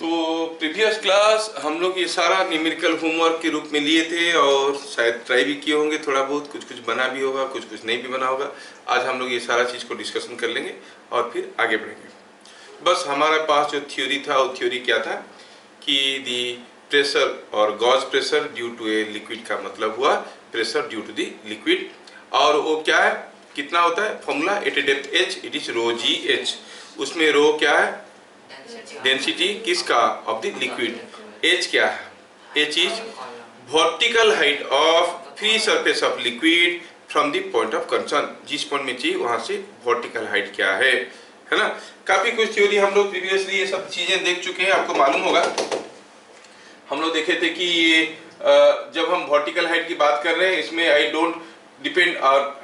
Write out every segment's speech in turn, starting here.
तो previous class हम लोग ये सारा न्यूमेरिकल होमवर्क के रूप में लिए थे और शायद ट्राई भी किए होंगे, थोड़ा बहुत कुछ कुछ बना भी होगा, कुछ कुछ नहीं भी बना होगा। आज हम लोग ये सारा चीज़ को डिस्कशन कर लेंगे और फिर आगे बढ़ेंगे। बस हमारे पास जो थ्योरी था वो थ्योरी क्या था कि दी प्रेशर और gauge pressure due to a liquid का मतलब हुआ pressure due to the liquid. और वो क्या है, कितना होता है formula at a depth h it is rho ji h. उसमें रो क्या है, डेंसिटी किसका, ऑफ द लिक्विड। एच क्या है, H is vertical height of free surface of liquid from the point of concern. जिस पॉइंट में चाहिए वहां से वर्टिकल हाइट क्या है ना। काफी कुछ थ्योरी हम लोग प्रीवियसली ये सब चीजें देख चुके हैं, आपको मालूम होगा। हम लोग देखे थे कि ये जब हम वर्टिकल हाइट की बात कर रहे हैं इसमें आई डोंट डिपेंड और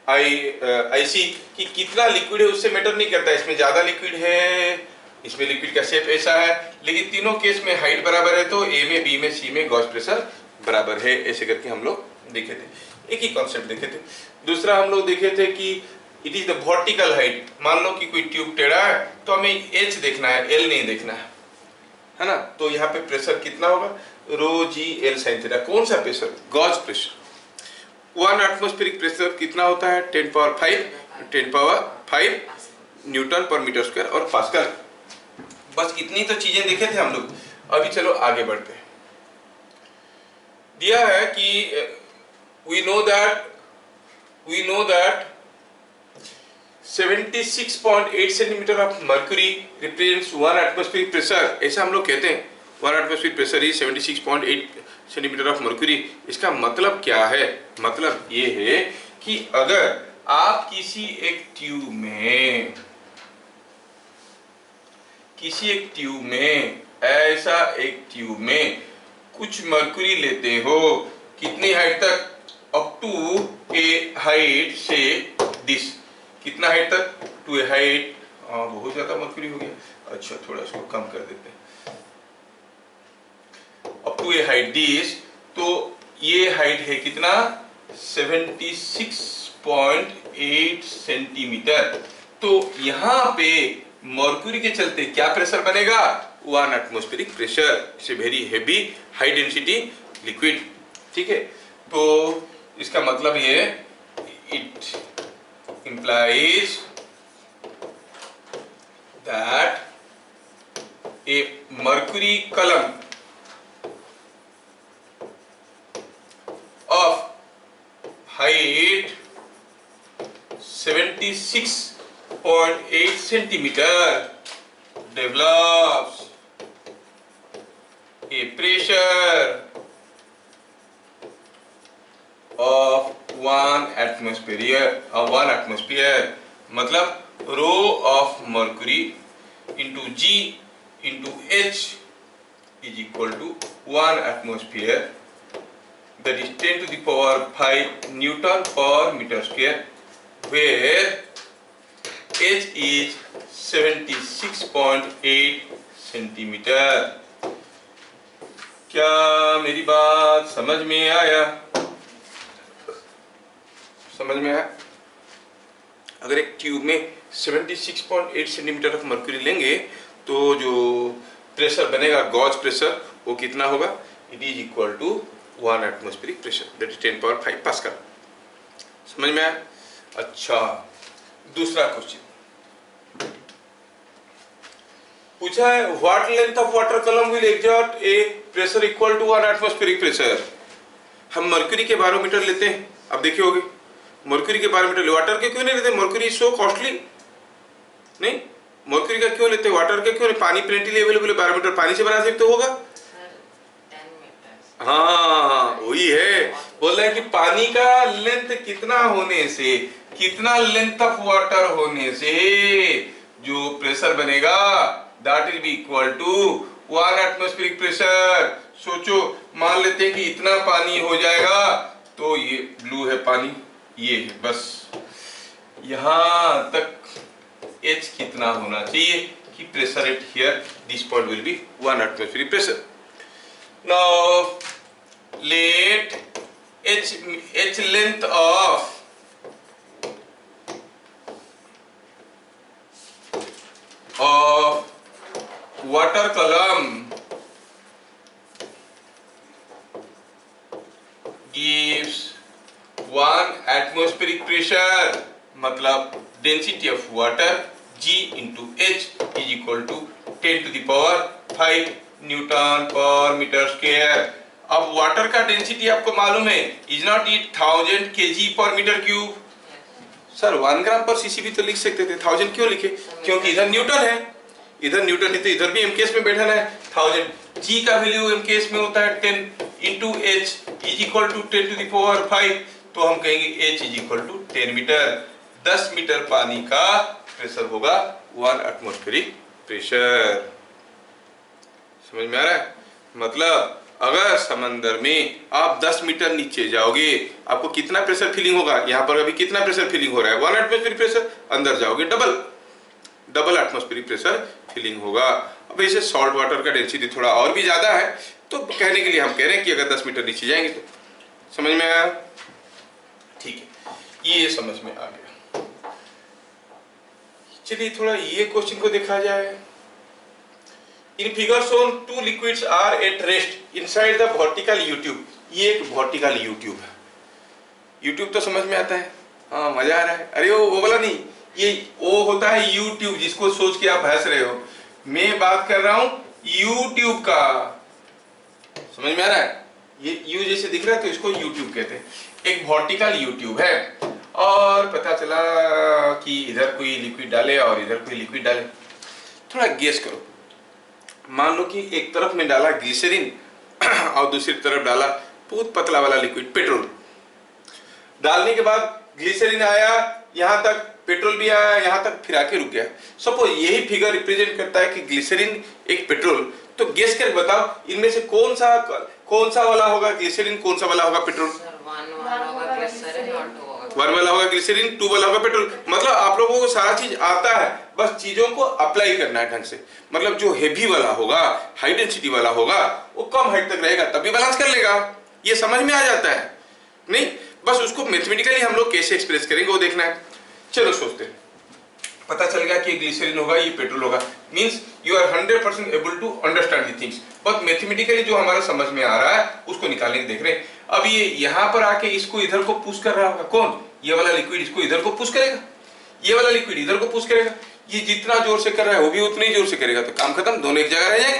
आई सी कि कितना लिक्विड है उससे मैटर नहीं करता। इसमें ज्यादा लिक्विड है, इसमें लिक्विड का शेप ऐसा है, लेकिन तीनों केस में हाइट बराबर है तो ए में, बी में, सी में गॉस प्रेशर बराबर है। ऐसे करके हम लोग देखे थे, एक ही कॉन्सेप्ट देखे थे। दूसरा हम लोग देखे थे कि it is the vertical height. मान लो कि कोई ट्यूब टेढ़ा है तो हमें एच देखना है, एल नहीं देखना है ना। तो यहाँ पे प्रेशर कितना होगा, rho g l sine theta. कौन सा pressure, gauge pressure. 1 atmospheric pressure कितना होता है, 10 पावर 5 न्यूटन पर मीटर स्क्वायर और पास्कल। बस इतनी तो चीजें देखे थे हम लोग। अभी चलो आगे बढ़ते हैं। दिया है कि we know that 76.8 centimetre of mercury represents 1 atmospheric pressure. ऐसा हम लोग कहते हैं 1 atmospheric pressure is 76.8 centimetre of mercury. इसका मतलब क्या है, मतलब ये है कि अगर आप किसी एक ट्यूब में ऐसा एक ट्यूब में कुछ मर्क्यूरी लेते हो, कितनी हाइट तक, अप टू ए हाइट से दिस। कितना हाइट तक, टू ए हाइट, बहुत ज्यादा मर्क्यूरी हो गया, अच्छा थोड़ा इसको कम कर देते हैं, up to a height this. तो ये हाइट है कितना, 76.8 सेंटीमीटर। तो यहाँ पे मर्क्यूरी के चलते क्या प्रेशर बनेगा, 1 atmospheric pressure. It's a very heavy high density liquid. ठीक है, तो इसका मतलब ये it implies that a mercury column of height 76.8 centimeter develops a pressure of 1 atmosphere। मतलब rho of mercury into g into h is equal to 1 atmosphere, that is 10 to the power 5 newton पर metre square, where h is 76.8 centimetre. क्या मेरी बात समझ में आया, समझ में आया। अगर एक ट्यूब में 76.8 सेंटीमीटर ऑफ मर्क्यूरी लेंगे तो जो प्रेशर बनेगा गॉज प्रेशर वो कितना होगा, it is equal to 1 atmospheric pressure, that is 10 power 5 pascal. समझ में आया। अच्छा, दूसरा क्वेश्चन पूछा है, what length of water column will exert a pressure equal to 1 atmospheric pressure. हम मर्क्यूरी के बारोमीटर लेते हैं, अब देखे होगे मर्क्यूरी के बारोमीटर, वाटर के क्यों नहीं लेते, मर्क्यूरी सो कॉस्टली। नहीं, मर्क्यूरी का क्यों लेते, वाटर के क्यों नहीं, पानी प्लेंटली अवेलेबल है, बारोमीटर पानी से बना सकते होगा। हाँ वही है, बोल रहे हैं कि पानी का लेंथ कितना होने से, कितना लेंथ ऑफ वाटर होने से जो प्रेशर बनेगा that will be equal to 1 atmospheric pressure. सोचो, मान लेते हैं कि इतना पानी हो जाएगा, तो ये ब्लू है पानी, ये है, बस यहां तक H कितना होना चाहिए कि pressure at here this point will be 1 atmospheric pressure. Now let H length of water column gives 1 atmospheric pressure, मतलब density of water G into H is equal to 10 to the power 5 newton पर metre square. अब water का density आपको मालूम है, is not it 1000 kg पर metre cube. Sir 1 ग्राम पर CC भी तो लिख सकते थे, 1000 क्यों लिखे? क्योंकि इधर न्यूटन है, इधर न्यूटन है तो इधर भी एमकेएस में बैठा है। 1000 जी का वैल्यू एमकेएस में होता है 10 into h is equal to 10 to the power 5, तो हम कहेंगे h is equal to 10 metre. 10 metre पानी का प्रेशर होगा 1 एटमॉस्फेरिक प्रेशर। समझ में आ रहा है? मतलब अगर समंदर में आप 10 मीटर नीचे जाओगे आपको कितना प्रेशर फीलिंग होगा? यहाँ पर अभी कितना प्रेशर फीलिंग हो रहा है? 1 एटमॉस्फेरिक प्रेशर। अंदर जाओगे डबल एटमॉस्फेरिक प्रेशर फीलिंग होगा। अब ऐसे सॉल्ट वाटर का डेंसिटी थोड़ा और भी ज्यादा है, तो कहने के लिए हम कह रहे हैं कि अगर 10 मीटर नीचे जाएंगे तो। समझ में आया? ठीक है, ये समझ में आ गया। चलिए थोड़ा ये क्वेश्चन को देखा जाए। In figure shown 2 liquids are at rest inside the vertical U tube. ये एक वर्टिकल यूट्यूब है। यूट्यूब तो समझ में आता है, हाँ मजा आ रहा है। अरे वो वाला नहीं, ये वो होता है यूट्यूब जिसको सोच के आप हंस रहे हो। मैं बात कर रहा हूं यूट्यूब का। समझ में आ रहा है? ये यू जैसे दिख रहा है तो इसको यूट्यूब कहते हैं। एक वर्टिकल यूट्यूब है और पता चला कि इधर कोई लिक्विड डाले और इधर कोई लिक्विड डाले। थोड़ा गेस करो। मान लो कि एक तरफ में डाला ग्लिसरीन और दूसरी तरफ डाला बहुत पतला वाला लिक्विड पेट्रोल। डालने के बाद ग्लिसरीन आया यहां तक, पेट्रोल भी आया यहां तक, फिर आके रुक गया। सपोज यही फिगर रिप्रेजेंट करता है कि ग्लिसरीन एक पेट्रोल। तो गेस करके बताओ इनमें से कौन सा वाला होगा ग्लिसरीन, कौन सा वाला होगा पेट्रोल? 1 वाला होगा ग्लिसरीन, 2 वाला होगा पेट्रोल। मतलब आप लोगों को सारा चीज आता है, बस चीजों को अप्लाई करना है ढंग से। मतलब जो हेवी वाला होगा, हाई डेंसिटी वाला होगा, वो कम हाइट तक रहेगा तब भी बैलेंस कर लेगा। ये समझ में आ जाता है नहीं? बस उसको मैथमेटिकली हम लोग कैसे एक्सप्रेस करेंगे वो देखना है। चलो सोचते हैं। पता चल गया कि ग्लिसरीन होगा, ये पेट्रोल होगा। Means you are 100% able to understand the things. But mathematically जो हमारा समझ में आ रहा है उसको निकालने की देख रहे हैं। अब ये यहाँ पर आके इसको इधर को पुश कर रहा होगा कौन? ये वाला लिक्विड इसको इधर को पुश करेगा, ये वाला लिक्विड इधर को पुश करेगा। ये जितना जोर से कर रहा है वो भी उतने ही जोर से करेगा, तो काम खत्म, दोनों एक जगह रह जाएंगे।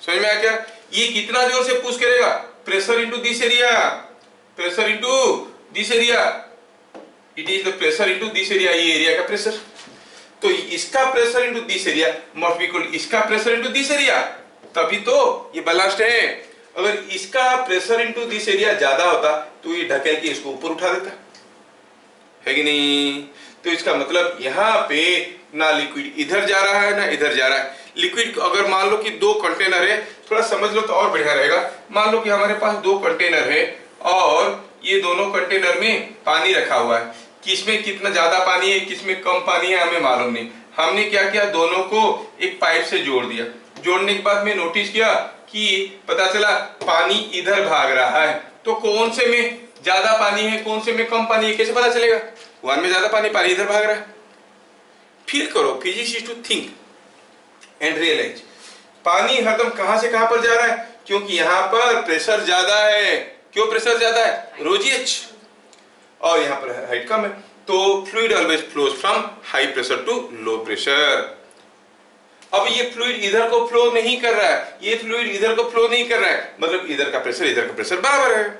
समझ में आया क्या? ये कितना जोर से पुश करेगा? Pressure into this area, pressure into this area, it is the pressure into this area. ये एरिया का प्रेशर, तो इसका pressure into this area must be equal इसका प्रेशर इंटू दिस एरिया, तभी तो ये बैलेंस्ड है। अगर इसका प्रेशर इंटू दिस एरिया ज्यादा होता तो ये ढकेल के इसको ऊपर उठा देता, है कि नहीं? तो इसका मतलब यहाँ पे ना लिक्विड इधर जा रहा है ना इधर जा रहा है। लिक्विड अगर मान लो कि 2 कंटेनर है, थोड़ा समझ लो तो और बढ़िया रहेगा। मान लो कि हमारे पास 2 कंटेनर है और ये दोनों कंटेनर में पानी रखा हुआ है। किसमें कितना ज्यादा पानी है, किसमें कम पानी है, हमें मालूम नहीं। हमने क्या किया, दोनों को एक पाइप से जोड़ दिया। जोड़ने के बाद में नोटिस किया कि पता चला पानी इधर भाग रहा है, तो कौन से में ज्यादा पानी है, कौन से में कम पानी है, कैसे पता चलेगा? 1 में ज्यादा पानी इधर भाग रहा है। फील करो, physics to think and realise. पानी हरदम कहां से कहां पर जा रहा है? क्योंकि यहाँ पर प्रेशर ज्यादा है। क्यों प्रेशर ज्यादा है? ρgh, और यहाँ पर हाइट कम है, तो fluid always flows from high pressure to low pressure. अब ये फ्लूइड इधर को फ्लो नहीं कर रहा है, ये फ्लूइड इधर को फ्लो नहीं कर रहा है, मतलब इधर का प्रेशर बराबर है।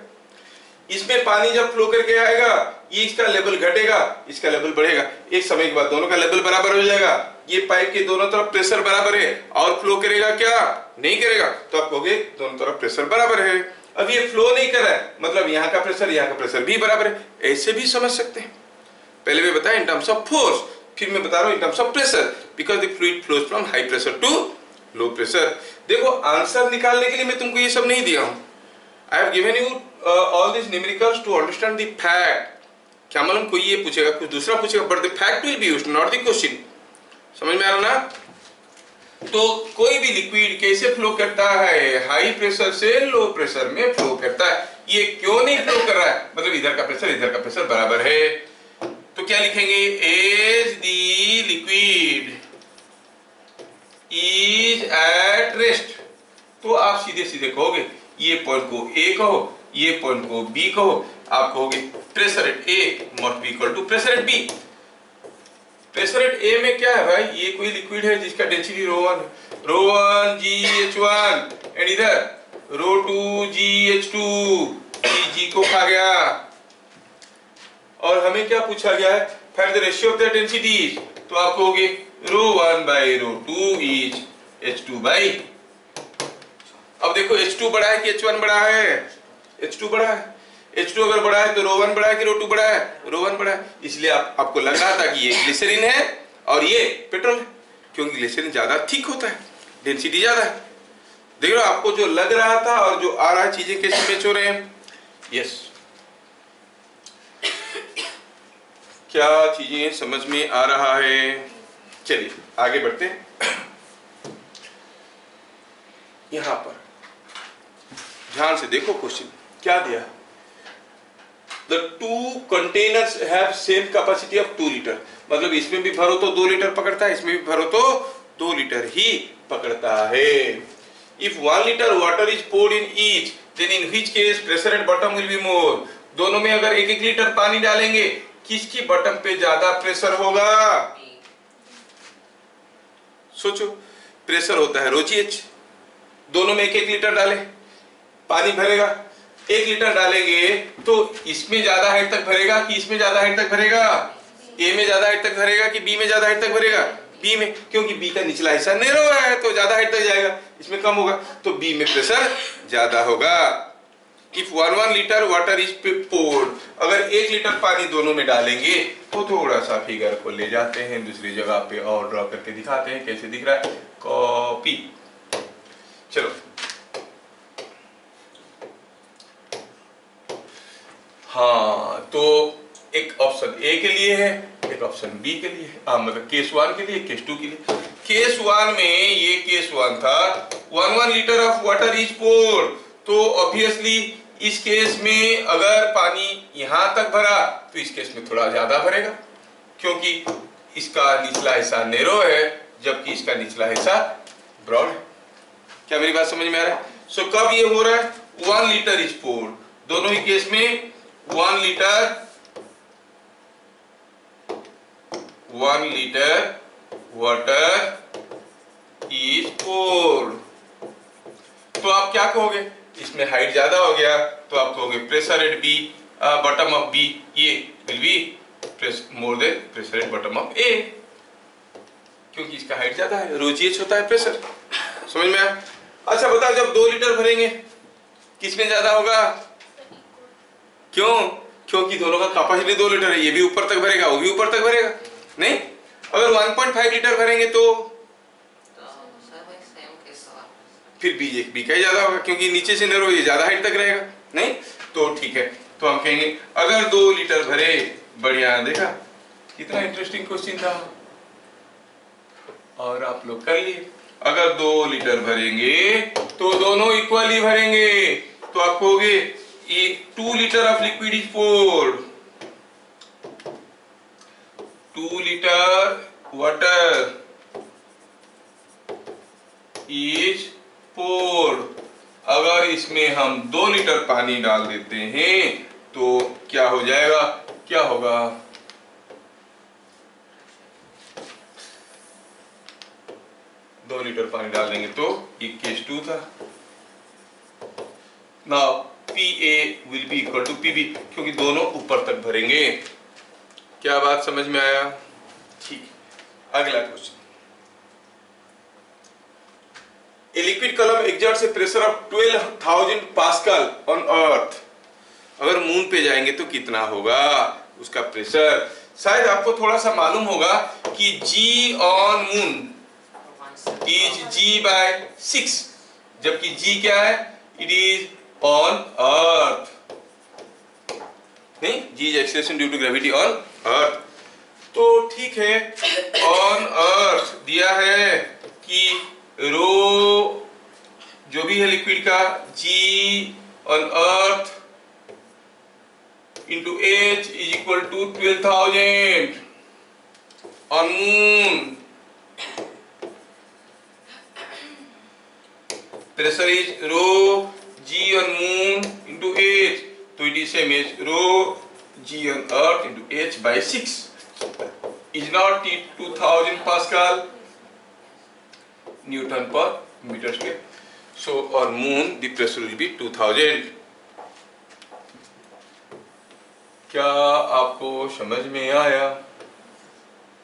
इसमें पानी जब फ्लो करके आएगा, ये इसका लेवल घटेगा, इसका लेवल बढ़ेगा। एक समय के बाद दोनों का लेवल बराबर हो जाएगा। ये पाइप के दोनों तरफ प्रेशर बराबर है, और फ्लो करेगा क्या? नहीं करेगा, तो आप कहोगे दोनों तरफ प्रेशर बराबर है। अब ये फ्लो नहीं कर रहा है, मतलब यहाँ का प्रेशर भी बराबर है। ऐसे भी समझ सकते हैं। पहले मैं बताया इन टर्म्स ऑफ फोर्स, फिर मैं बता रहा हूं in terms of pressure, because the fluid flows from high pressure to low pressure. देखो आंसर निकालने के लिए मैं तुमको ये सब नहीं दिया हूं। I have given you all this numericals to understand the fact. क्या मालूम कोई ये पूछेगा, कुछ दूसरा पूछेगा, but the fact will be used, not the question. समझ में आ रहा ना? तो कोई भी लिक्विड कैसे फ्लो करता है? हाई प्रेशर से लो प्रेशर में फ्लो करता है। ये क्यों नहीं फ्लो कर रहा है? मतलब इधर का प्रेशर बराबर है। तो क्या लिखेंगे? As the liquid is at rest. तो आप सीधे सीधे कहोगे ये पॉइंट को ए कहो, ये पॉइंट को बी कहो, आप कहोगे pressure at A must be equal to pressure at B. Pressure at A में क्या है भाई, ये कोई लिक्विड है जिसका डेंसिटी ρ1 GH1 एंड इधर ρ2 GH2, जी को खा गया। और हमें क्या पूछा गया है, find the ratio of the densities. तो आप कहोगे ρ1 बाई ρ2 इज H2 बाई। अब देखो H2 बड़ा है कि H1 बड़ा है, H2 बड़ा है। H2 अगर बड़ा है तो ρ1 बड़ा है कि ρ2 बड़ा है, ρ1 बड़ा है। इसलिए आपको लग रहा था कि ये ग्लिसरीन है और ये पेट्रोल है, क्योंकि ग्लिसरीन ज्यादा थिक होता है, डेंसिटी ज्यादा है। देख रहे हो, आपको जो लग रहा था और जो आ रहा है चीजें कैसे मैच हो रहे हैं। यस, क्या चीजें समझ में आ रहा है। चलिए आगे बढ़ते हैं। यहां पर ध्यान से देखो, क्वेश्चन क्या दिया। The two containers have same capacity of 2 litre. मतलब इसमें भी भरो तो 2 लीटर पकड़ता है, इसमें भी भरो तो 2 लीटर ही पकड़ता है। If 1 liter water is poured in each, then in which case pressure at bottom will be more। दोनों में अगर 1-1 लीटर पानी डालेंगे, किसकी बॉटम पे ज्यादा प्रेशर होगा। सोचो, प्रेशर होता है ρGH, दोनों में 1-1 लीटर डाले, पानी भरेगा। 1 लीटर डालेंगे तो इसमें ज्यादा हाइट तक भरेगा कि इसमें ज्यादा हाइट तक भरेगा। ए में ज्यादा हाइट तक भरेगा कि बी में ज्यादा हाइट तक भरेगा। बी में, क्योंकि बी का निचला हिस्सा नैरो है तो ज्यादा हाइट तक जाएगा, इसमें कम होगा, तो बी में प्रेशर ज्यादा होगा। If 1 litre water is poured, अगर 1 लीटर पानी दोनों में डालेंगे तो थोड़ा सा फिगर को ले जाते हैं दूसरी जगह पे और ड्रॉ करके दिखाते हैं कैसे दिख रहा है। कॉपी, चलो। हाँ, तो एक ऑप्शन ए के लिए है, एक ऑप्शन बी के लिए है, मतलब केस 1 के लिए, केस 2 के लिए। केस 1 में ये केस 1 था 1 litre of water is poured, तो ऑब्वियसली इस केस में अगर पानी यहां तक भरा तो इस केस में थोड़ा ज्यादा भरेगा, क्योंकि इसका निचला हिस्सा नैरो है जबकि इसका निचला हिस्सा ब्रॉड है। क्या मेरी बात समझ में आ रहा है। सो कब ये हो रहा है, 1 लीटर इज poured, दोनों ही केस में 1 लीटर वाटर इज poured। तो आप क्या कहोगे, इसमें हाइट ज्यादा हो गया तो आप कहोगे pressure at B bottom of B ये will be more than pressure at bottom of A, क्योंकि इसका हाइट ज्यादा है, ρGH होता है प्रेशर। समझ में आया। अच्छा बताओ, जब 2 लीटर भरेंगे किसमें ज्यादा होगा, क्यों, क्योंकि दोनों का कैपेसिटी 2 लीटर है, ये भी ऊपर तक भरेगा वो भी ऊपर तक भरेगा। नहीं, अगर 1.5 लीटर भरेंगे तो फिर बी का ही ज्यादा होगा, क्योंकि नीचे से नैरो ये ज्यादा हाइट तक रहेगा। नहीं, तो ठीक है, तो हम कहेंगे अगर 2 लीटर भरे, बढ़िया, देखा कितना इंटरेस्टिंग क्वेश्चन था और आप लोग कर लिए। अगर 2 लीटर भरेंगे तो दोनों इक्वली भरेंगे, तो आप कहोगे 2 litre of liquid is poured, 2 litre water is poured। अगर इसमें हम 2 लीटर पानी डाल देते हैं तो क्या हो जाएगा, क्या होगा, दो लीटर पानी डाल देंगे तो ये केस 2 था। Now PA will be equal to PB, क्योंकि दोनों ऊपर तक भरेंगे। क्या बात समझ में आया। ठीक, अगला question. A liquid column exerts a pressure of 12,000 pascal on earth। अगर मून पे जाएंगे तो कितना होगा उसका प्रेशर। शायद आपको थोड़ा सा मालूम होगा कि G on moon is G/6, जबकि G क्या है, it is on earth। नहीं, G is acceleration due to gravity on earth। तो ठीक है, on earth दिया है कि रो जो भी है लिक्विड का G on earth into H is equal to 12,000 on moon। pressure is rho g on moon into h, so it is same as rho g on earth into h by 6. Is not it 2000 Pascal Newton per meter square? So on moon the pressure will be 2000. क्या आपको समझ में आया?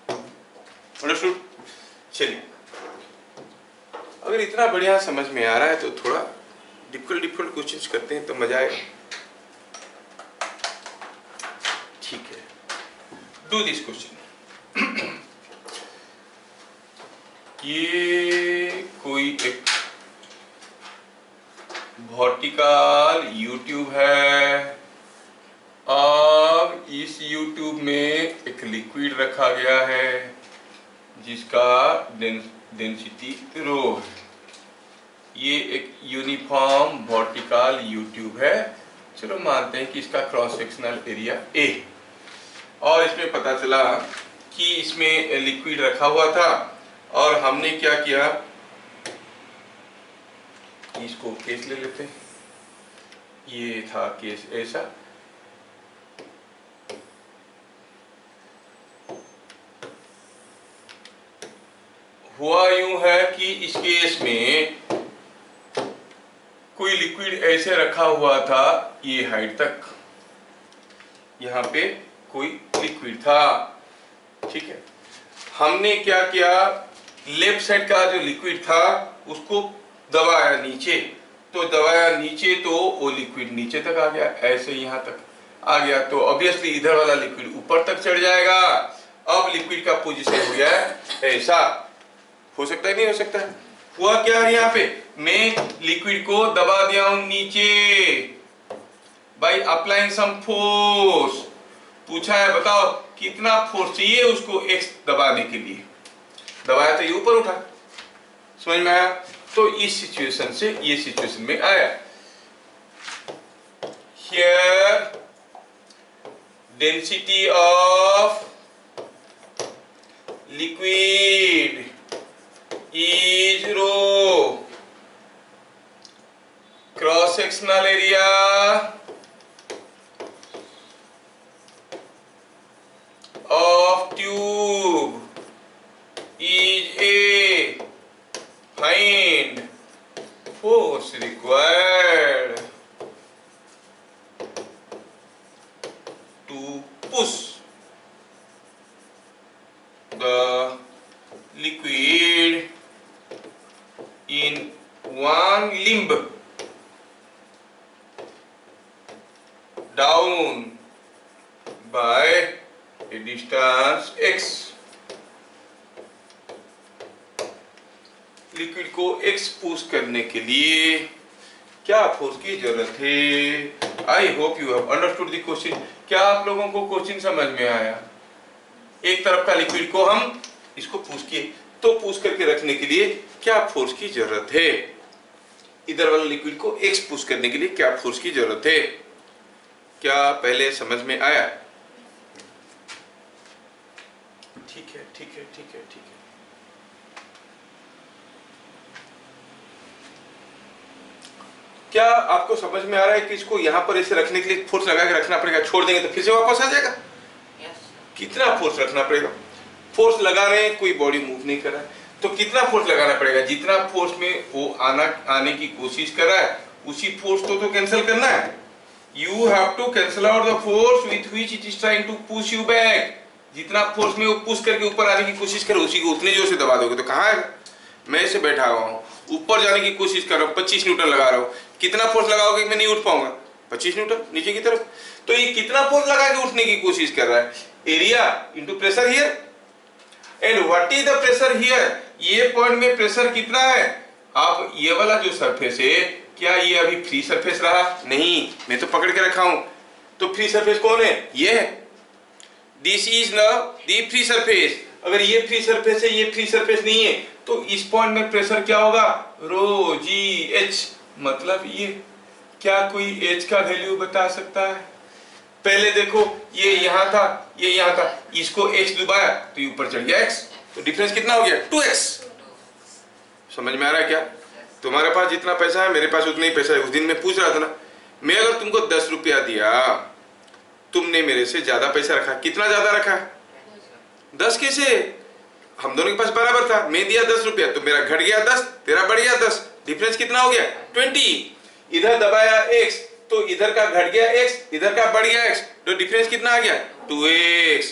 Understood? चलिए, अगर इतना बढ़िया समझ में आ रहा है तो थोड़ा डिफिकल्ट क्वेश्चंस करते हैं तो मजा आएगा। ठीक है, डू दिस क्वेश्चन। ये कोई एक वर्टिकल यूट्यूब है और इस यूट्यूब में एक लिक्विड रखा गया है जिसका डेंसिटी रो है। ये एक यूनिफॉर्म वर्टिकल यूट्यूब है। चलो मानते हैं कि इसका क्रॉस सेक्शनल एरिया ए, और इसमें पता चला कि इसमें लिक्विड रखा हुआ था और हमने क्या किया, इसको केस ले लेते हैं। ये था केस ऐसा, हुआ यूं है कि इस केस में कोई लिक्विड ऐसे रखा हुआ था ये हाइट तक, यहाँ पे कोई लिक्विड था। ठीक है, हमने क्या किया, लेफ्ट साइड का जो लिक्विड था उसको दबाया नीचे, तो दबाया नीचे तो वो लिक्विड नीचे तक आ गया, ऐसे यहाँ तक आ गया, तो ऑब्वियसली इधर वाला लिक्विड ऊपर तक चढ़ जाएगा। अब लिक्विड का पोजीशन हो गया ऐसा, हो सकता है नहीं हो सकता है? हुआ क्या है, यहाँ पे मैं लिक्विड को दबा दिया हूं नीचे बाय अप्लाइंग सम फोर्स। पूछा है बताओ कितना फोर्स चाहिए उसको एक्स दबाने के लिए, दबाया तो ये ऊपर उठा। समझ में आया? तो इस सिचुएशन से ये सिचुएशन में आया। Here density of liquid is rho, cross sectional area of tube is A, find force required to push the liquid in one limb down by a distance x। Liquid को x push करने के लिए क्या force की जरूरत है? I hope you have understood the question. क्या आप लोगों को क्वेश्चन समझ में आया? एक तरफ का लिक्विड को हम इसको पुश किए, तो पुश करके रखने के लिए क्या फोर्स की जरूरत है? इधर वाले लिक्विड को एक्स पुश करने के लिए क्या फोर्स की जरूरत है? क्या पहले समझ में आया? ठीक है, ठीक है, ठीक है, ठीक है। क्या आपको समझ में आ रहा है कि इसको यहाँ पर ऐसे रखने के लिए फोर्स लगा के रखना पड़ेगा? छोड़ देंगे तो फिर से वापस आ जाएगा। कितना फोर्स रखना पड़ेगा? फोर्स लगा रहे हैं, कोई बॉडी मूव नहीं कर रहा है, तो कितना फोर्स लगाना पड़ेगा? जितना फोर्स में वो आने की कोशिश कर रहा है उसी फोर्स तो कैंसिल करना है। You have to cancel out the force with which it is trying to push you back. जितना फोर्स में वो पुश करके ऊपर आने की कोशिश करे उसी को उतने जोर से दबा दोगे तो कहाँ आएगा? मैं ऐसे बैठा हुआ हूँ, ऊपर जाने की कोशिश कर रहा हूँ, 25 न्यूटन लगा रहा हूँ, कितना फोर्स लगाओगे मैं नहीं उठ पाऊंगा? 25 न्यूटन नीचे की तरफ। तो ये कितना फोर्स लगा के उठने की कोशिश कर रहा है? Area into pressure here. And what is the pressure here? ये पॉइंट में प्रेशर कितना है? अब ये वाला जो सरफेस है, क्या ये अभी फ्री सरफेस रहा? नहीं, मैं तो पकड़ के रखा हूं। तो फ्री सरफेस कौन है? ये है। This is now the free surface. अगर ये फ्री सरफेस है, ये फ्री सरफेस नहीं है, तो इस पॉइंट में प्रेशर क्या होगा? रो जी एच। मतलब ये क्या कोई एच का वैल्यू बता सकता है? पहले देखो ये यहाँ था, ये यहाँ था, इसको x दबाया तो ये ऊपर चढ़ गया x, तो डिफरेंस कितना हो गया? 2x। समझ में आ रहा है क्या? तुम्हारे पास जितना पैसा है मेरे पास उतना ही पैसा है। उस दिन मैं पूछ रहा था ना, मैं अगर तुमको 10 रुपया दिया, तुमने मेरे से ज्यादा पैसा रखा, कितना ज्यादा रखा? 10 कैसे? हम दोनों के पास बराबर था। मैं दिया 10 रुपया तो मेरा घट गया 10, तेरा बढ़ गया 10, डिफरेंस कितना हो गया? 20। इधर दबाया x तो इधर का घट गया x, इधर का बढ़ गया x, तो डिफरेंस कितना आ गया? 2x।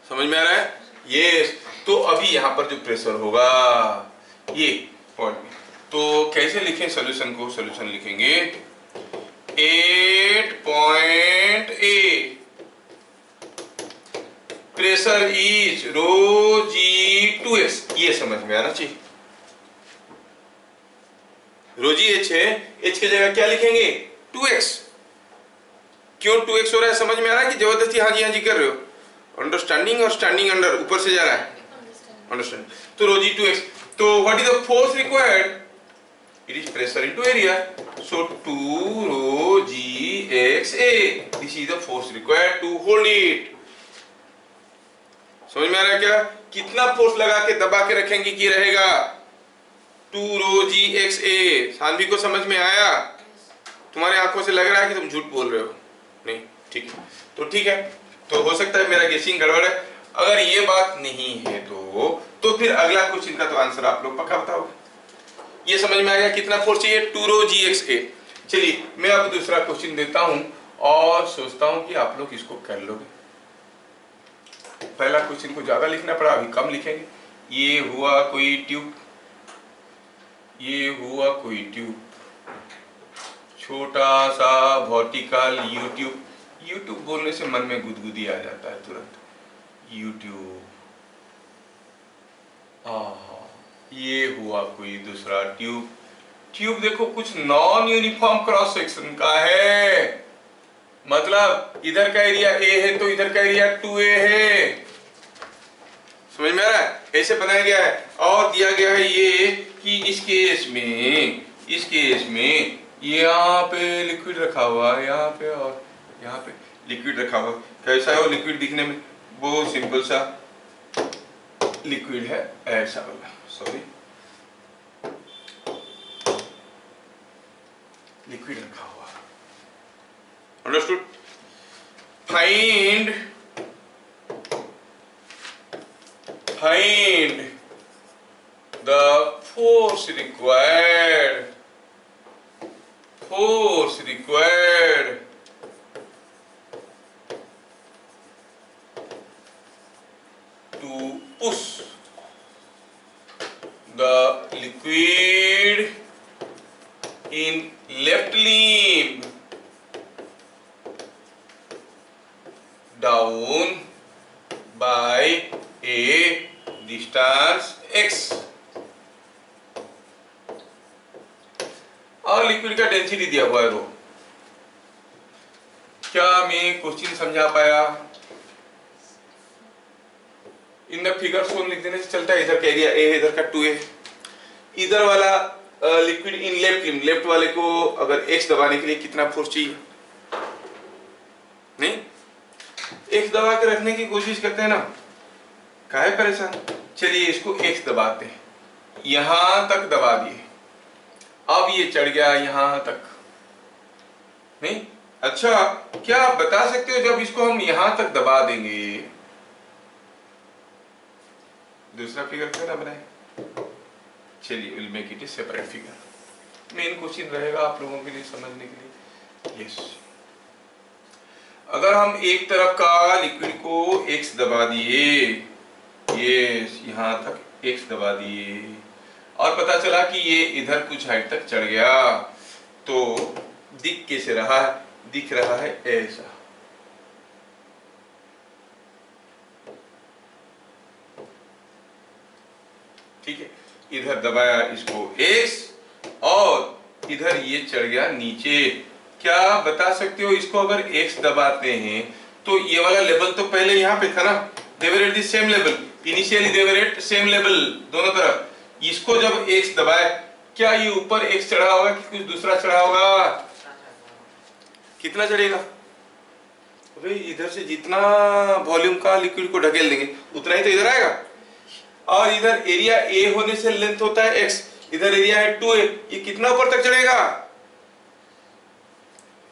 समझ में आ रहा है? यस। तो अभी यहां पर जो प्रेशर होगा ये पॉइंट में, तो कैसे लिखें सॉल्यूशन को? सॉल्यूशन लिखेंगे 8.8 प्रेशर इज रो G2x। ये समझ में आना चाहिए। रो जी H है, H की जगह क्या लिखेंगे? 2x। क्यों 2x हो रहा है? समझ में आ रहा है कि जबरदस्ती हाँ जी कर रहे हो? अंडरस्टैंडिंग और स्टैंडिंग अंडर ऊपर से जा रहा है, अंडरस्टैंड। तो रो G2x, तो what is the force required? It is pressure into area, so 2 rho Gxa, this is the force required to hold it. समझ में आ रहा है क्या? कितना फोर्स लगा के दबा के रखेंगे कि रहेगा? 2 रो Gxa। सानवी को समझ में आया? तुम्हारे आंखों से लग रहा है कि तुम झूठ बोल रहे हो। नहीं, ठीक है, तो ठीक है, तो हो सकता है मेरा गेसिंग गड़बड़ है। अगर ये बात नहीं है तो फिर अगला क्वेश्चन का तो आंसर आप लोग पक्का बताओगे। ये समझ में आ गया कितना फोर्स चाहिए? 2 रो Gxa। चलिए मैं अब दूसरा क्वेश्चन देता हूं और सोचता हूं कि आप लोग इसको कर लोगे। पहला क्वेश्चन को ज्यादा लिखना पड़ा, अभी कम लिखेंगे। ये हुआ कोई ट्यूब, ये हुआ कोई ट्यूब, छोटा सा वर्टिकल यूट्यूब। यूट्यूब बोलने से मन में गुदगुदी आ जाता है तुरंत। यूट्यूब, ये हुआ कोई दूसरा ट्यूब। ट्यूब देखो कुछ नॉन यूनिफॉर्म क्रॉस सेक्शन का है, मतलब इधर का एरिया A है तो इधर का एरिया 2A है। समझ में आ रहा है? ऐसे बनाया गया है और दिया गया है ये कि इस केस में यहाँ पे लिक्विड रखा हुआ है, यहाँ पे और यहाँ पे लिक्विड रखा हुआ। कैसा है वो लिक्विड दिखने में? वो सिंपल सा लिक्विड है, ऐसा वाला, सॉरी, लिक्विड रखा हुआ। Understood? Find the force required to push the liquid in left limb down by a distance x। और लिक्विड का डेंसिटी दिया हुआ है रो। क्या मैं क्वेश्चन समझा पाया? इन द फिगर सोन लिख देने से चलता है। इधर का एरिया A है, इधर का 2A। इधर वाला liquid in left limb, left वाले को अगर x दबाने के लिए कितना फोर्स चाहिए? नहीं, x दबा के रखने की कोशिश करते हैं ना, काहे परेशान? चलिए इसको x दबाते हैं, यहां तक दबा दिए, अब ये चढ़ गया यहां तक। नहीं, अच्छा, क्या आप बता सकते हो जब इसको हम यहां तक दबा देंगे? दूसरा फिगर क्यों ना बनाए? चलिए will make it A separate figure. Main question रहेगा आप लोगों के लिए समझने के लिए। यस, अगर हम एक तरफ का लिक्विड को x दबा दिए, यस, यहां तक x दबा दिए, और पता चला कि ये इधर कुछ हाइट तक चढ़ गया, तो दिख कैसे रहा है? दिख रहा है ऐसा। ठीक है, इधर दबाया इसको x और इधर ये चढ़ गया नीचे। क्या बता सकते हो इसको अगर x दबाते हैं तो ये वाला लेवल तो पहले यहाँ पे था ना, they were at the same level, initially they were at same level दोनों तरफ। इसको जब x दबाए, क्या ये ऊपर x चढ़ा होगा कि कुछ दूसरा चढ़ा होगा? कितना चढ़ेगा? भाई इधर से जितना वॉल्यूम का लिक्विड को ढकेल देंगे उतना ही तो इधर आएगा, और इधर एरिया A होने से लेंथ होता है x, इधर एरिया है 2a, ये कितना ऊपर तक चढ़ेगा?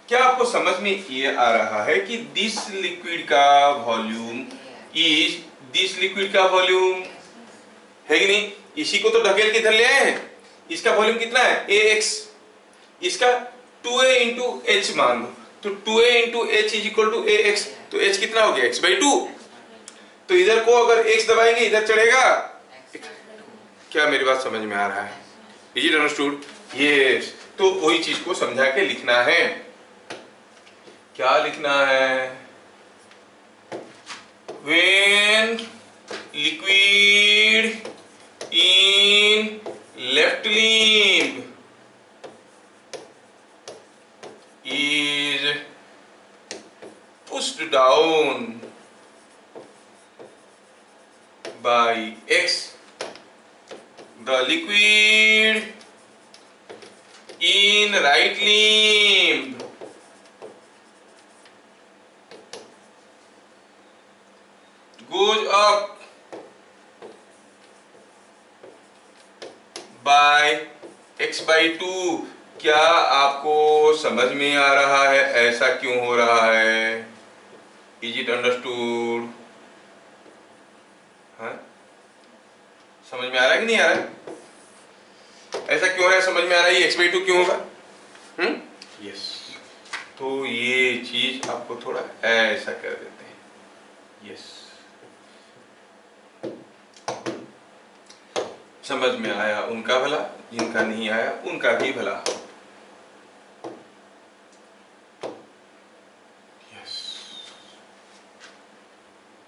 क्या आपको समझ में ये आ रहा है कि दिस लिक्विड का वॉल्यूम इज, दिस लिक्विड का वॉल्यूम है कि नहीं? इसी को तो ढकेल के इधर ले आए हैं। इसका वॉल्यूम कितना है? ax, इसका 2a इंटू एच मान लो, तो 2a into h is equal to ax, तो h कितना हो गया? x/2। तो इधर को अगर x दबाएंगे इधर चढ़ेगा। क्या मेरी बात समझ में आ रहा है? Is it understood? यस। तो वही चीज को समझा के लिखना है। क्या लिखना है? when liquid in left limb is pushed down by x, the liquid in right limb goes up by x/2। क्या आपको समझ में आ रहा है ऐसा क्यों हो रहा है? Is it understood? हाँ, समझ में आ रहा है कि नहीं आ रहा है? ऐसा क्यों हो रहा है? समझ में आ रहा है? x/2 क्यों होगा? यस। तो ये चीज आपको थोड़ा ऐसा कर देते हैं। यस, समझ में आया उनका भला, जिनका नहीं आया उनका भी भला। यस,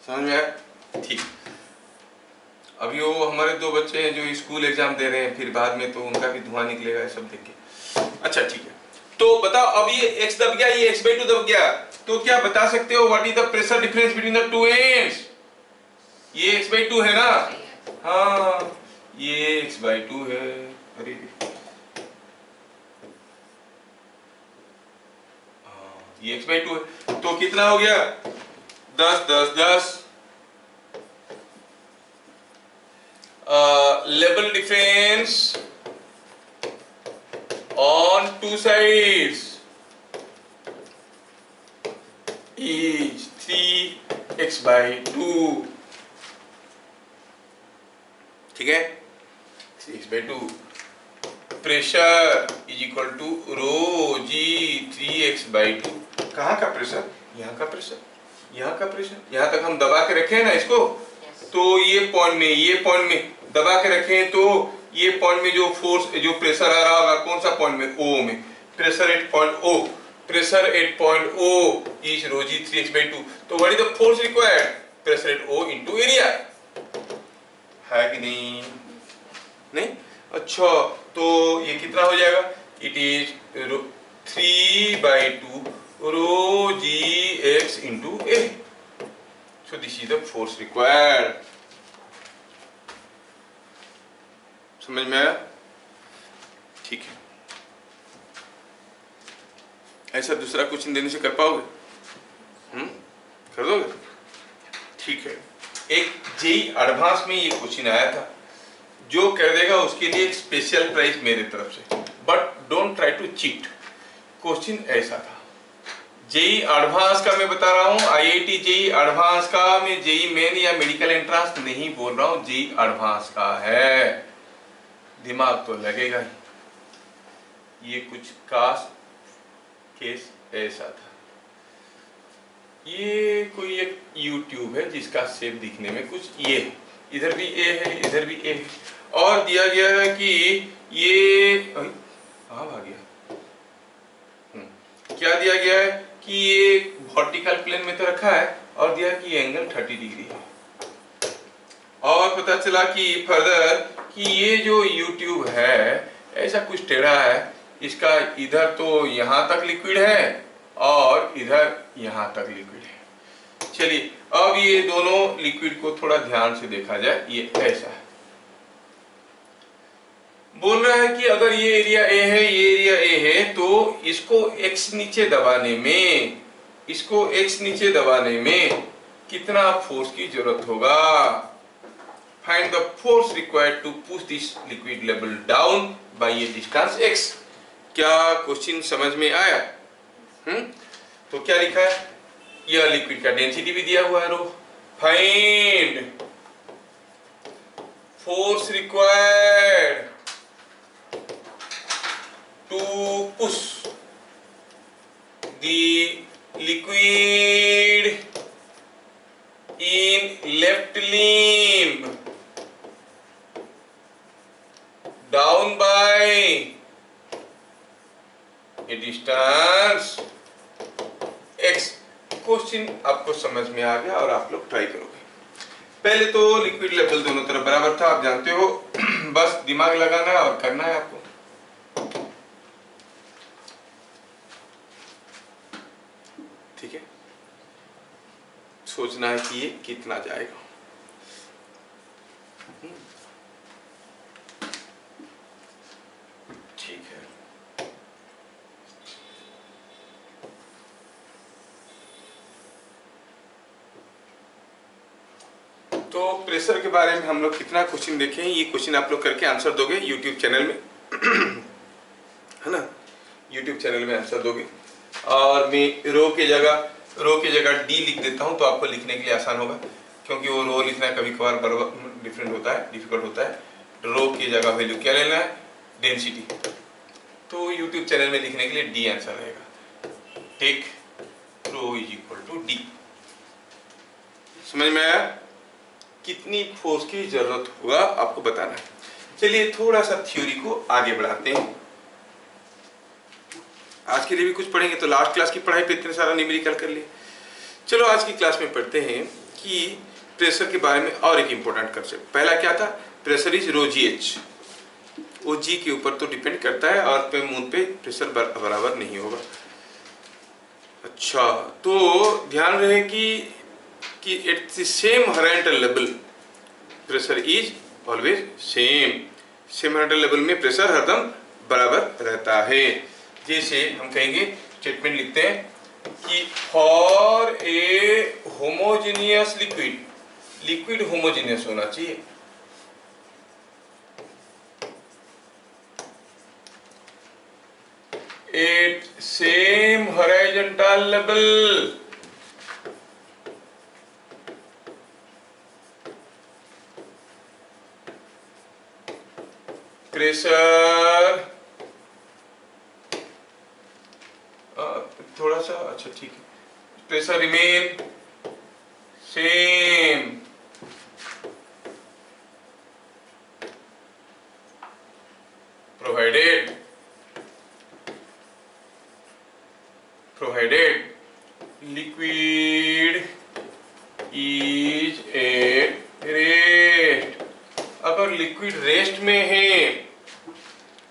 समझ में आया? ठीक। अभी वो हमारे 2 बच्चे हैं जो स्कूल एग्जाम दे रहे हैं, फिर बाद में तो उनका भी धुआं निकलेगा ये सब देख के। अच्छा ठीक है, तो बताओ अब ये x दब गया, ये x/2 दब गया, तो क्या बता सकते हो what is the pressure difference between the two ends? ये x/2 है ना? हाँ, ये x/2 है। अरे ये x/2 है, तो कितना हो गया? 10 10 10। Level difference on two sides is 3x/2। ठीक है, 3x/2। Pressure is equal to rho g 3x/2। कहाँ का प्रेशर? यहाँ का प्रेशर, यहाँ का प्रेशर। यहाँ तक हम दबा के रखे ना इसको, तो ये पॉइंट में दबा के रखें, तो ये पॉइंट में जो फोर्स, जो प्रेशर आ रहा होगा कौन सा पॉइंट में? O में। Pressure at point O, pressure at point O is rho g 3x/2। तो what is the force required? Pressure at O into area. है कि नहीं? नहीं? अच्छा, तो ये कितना हो जाएगा? It is 3/2 rho g x into A। So this is the force required. समझ में आया? ठीक है। ऐसा दूसरा क्वेश्चन देने से कर पाओगे? कर दोगे? ठीक है। एक जेई एडवांस में ये क्वेश्चन आया था, जो कर देगा उसके लिए एक स्पेशल प्राइज मेरे तरफ से, but don't try to cheat. Question ऐसा था, जेई एडवांस का मैं बता रहा हूँ, आईआईटी जेई एडवांस का, मैं जेई मेन या मेडिकल एंट्रेंस नहीं बोल रहा हूँ, जेई एडवांस का है। दिमाग तो लगेगा ही। ये कुछ खास केस ऐसा था, ये कोई एक YouTube है जिसका शेप दिखने में कुछ ये है, इधर भी ए है, इधर भी ए है, और दिया गया है कि ये कहाँ भाग गया? क्या दिया गया है कि ये वर्टिकल प्लेन में तो रखा है, और दिया कि एंगल 30 डिग्री है, और पता चला कि फर्दर कि ये जो YouTube है ऐसा कुछ टेढ़ा है, इसका इधर तो यहाँ तक लिक्विड है और इधर यहाँ तक लिक्विड है। चलिए अब ये दोनों लिक्विड को थोड़ा ध्यान से देखा जाए। ये ऐसा है, बोल रहा है कि अगर ये एरिया A है, ये एरिया A है, तो इसको X नीचे दबाने में, इसको X नीचे दबाने में कितना फोर्स की जरूरत होगा? find the force required to push this liquid level down by a distance x। क्या क्वेश्चन समझ में आया? तो क्या लिखा है, यह लिक्विड का डेंसिटी भी दिया हुआ है rho. Find force required to push the liquid in left limb down by a distance x। Question आपको समझ में आ गया और आप लोग ट्राई करोगे। पहले तो लिक्विड लेवल दोनों तरफ बराबर था, आप जानते हो। बस दिमाग लगाना है और करना है आपको। ठीक है, सोचना है कि ये कितना जाएगा। ठीक है, तो प्रेशर के बारे में हम लोग कितना क्वेश्चन देखे हैं, ये क्वेश्चन आप लोग करके आंसर दोगे यूट्यूब चैनल में, है ना। यूट्यूब चैनल में आंसर दोगे। और मैं रो की जगह डी लिख देता हूं तो आपको लिखने के लिए आसान होगा, क्योंकि वो रो लिखना कभी कभार डिफरेंट होता है, डिफिकल्ट होता है। रो की जगह वैल्यू क्या लेना है, डेंसिटी। तो यूट्यूब चैनल में लिखने के लिए डी आंसर रहेगा। Take rho is equal to D. समझ में आया? कितनी फोर्स की जरूरत होगा आपको बताना है। चलिए थोड़ा सा थ्योरी को आगे बढ़ाते हैं। आज के लिए भी कुछ पढ़ेंगे, तो लास्ट क्लास की पढ़ाई पे इतने सारा न्यूमेरिकल कर लिए। चलो आज की क्लास में पढ़ते हैं कि प्रेशर के बारे में और एक इंपॉर्टेंट कंसेप्ट। पहला क्या था, pressure is rho ji H. वो जी के ऊपर तो डिपेंड करता है और पे मून पे प्रेशर बराबर नहीं होगा। अच्छा, तो ध्यान रहे कि eight the same horizontal level pressure is always same. Same horizontal level में प्रेशर हरदम बराबर रहता है। जैसे हम कहेंगे, स्टेटमेंट लिखते हैं कि for a homogeneous liquid homogeneous होना चाहिए। At same horizontal level pressure, थोड़ा सा अच्छा ठीक है, pressure remain same provided liquid is at rest। अगर लिक्विड रेस्ट में है,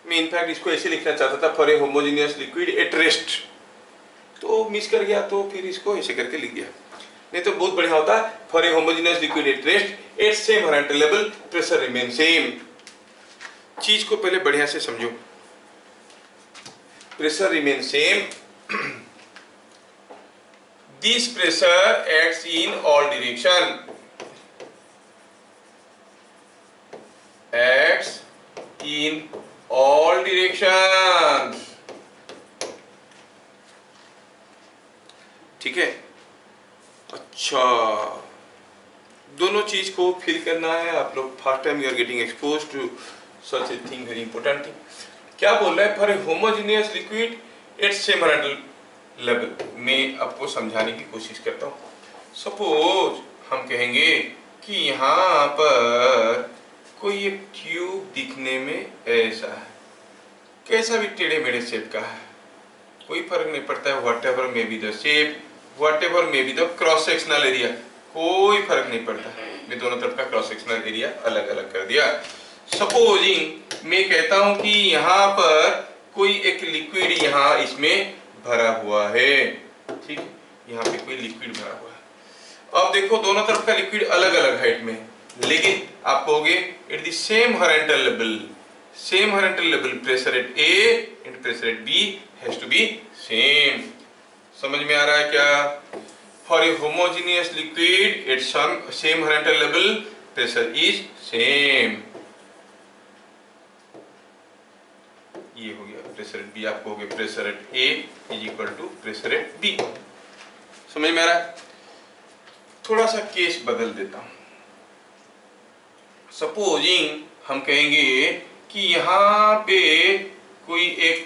मैं इनफैक्ट इसको ऐसे लिखना चाहता था, for a homogeneous liquid at rest, तो मिस कर गया, तो फिर इसको ऐसे करके लिख दिया। नहीं तो बहुत बढ़िया होता, for a homogeneous liquid at rest at same horizontal level pressure remain same. चीज को पहले बढ़िया से समझो। Pressure remain same, this pressure acts in all direction, acts in all directions. ठीक है, अच्छा, दोनों चीज को फील करना है आप लोग। First time you are getting expose to such a thing, very important thing. क्या बोल रहा है, for a homogeneous liquid at same horizontal level. मैं आपको समझाने की कोशिश करता हूँ। सपोज हम कहेंगे कि यहाँ पर कोई एक ट्यूब दिखने में ऐसा है, कैसा भी टेढ़े मेढ़े शेप का है, कोई फर्क नहीं पड़ता है। What ever may be the shape, what ever may be the cross sectional area, कोई फर्क नहीं पड़ता। मैं दोनों तरफ का क्रॉस सेक्शनल एरिया अलग अलग कर दिया। सपोजिंग मैं कहता हूं कि यहाँ पर कोई एक लिक्विड यहाँ इसमें भरा हुआ है। ठीक है, यहाँ पे कोई लिक्विड भरा हुआ है। अब देखो दोनों तरफ का लिक्विड अलग अलग हाइट में, लेकिन आप कहोगे at the same horizontal level, same horizontal level pressure at A and pressure at B has to be same. समझ में आ रहा है क्या? For a homogeneous liquid at some same horizontal level pressure is same. ये हो गया pressure at B, आपको हो गया pressure at A is equal to pressure at B. समझ में आ रहा है? थोड़ा सा केस बदल देता हूं। सपोजिंग हम कहेंगे कि यहाँ पे कोई एक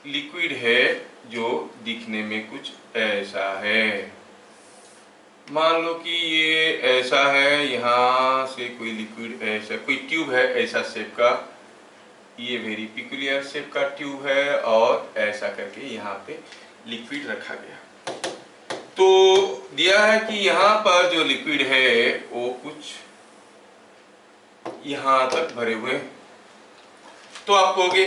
लिक्विड है जो दिखने में कुछ ऐसा है। मान लो कि ये ऐसा है, यहाँ से कोई लिक्विड ऐसा, कोई ट्यूब है ऐसा शेप का, ये वेरी पिकुलियर शेप का ट्यूब है और ऐसा करके यहाँ पे लिक्विड रखा गया। तो दिया है कि यहाँ पर जो लिक्विड है वो कुछ यहाँ तक भरे हुए। तो आप कहोगे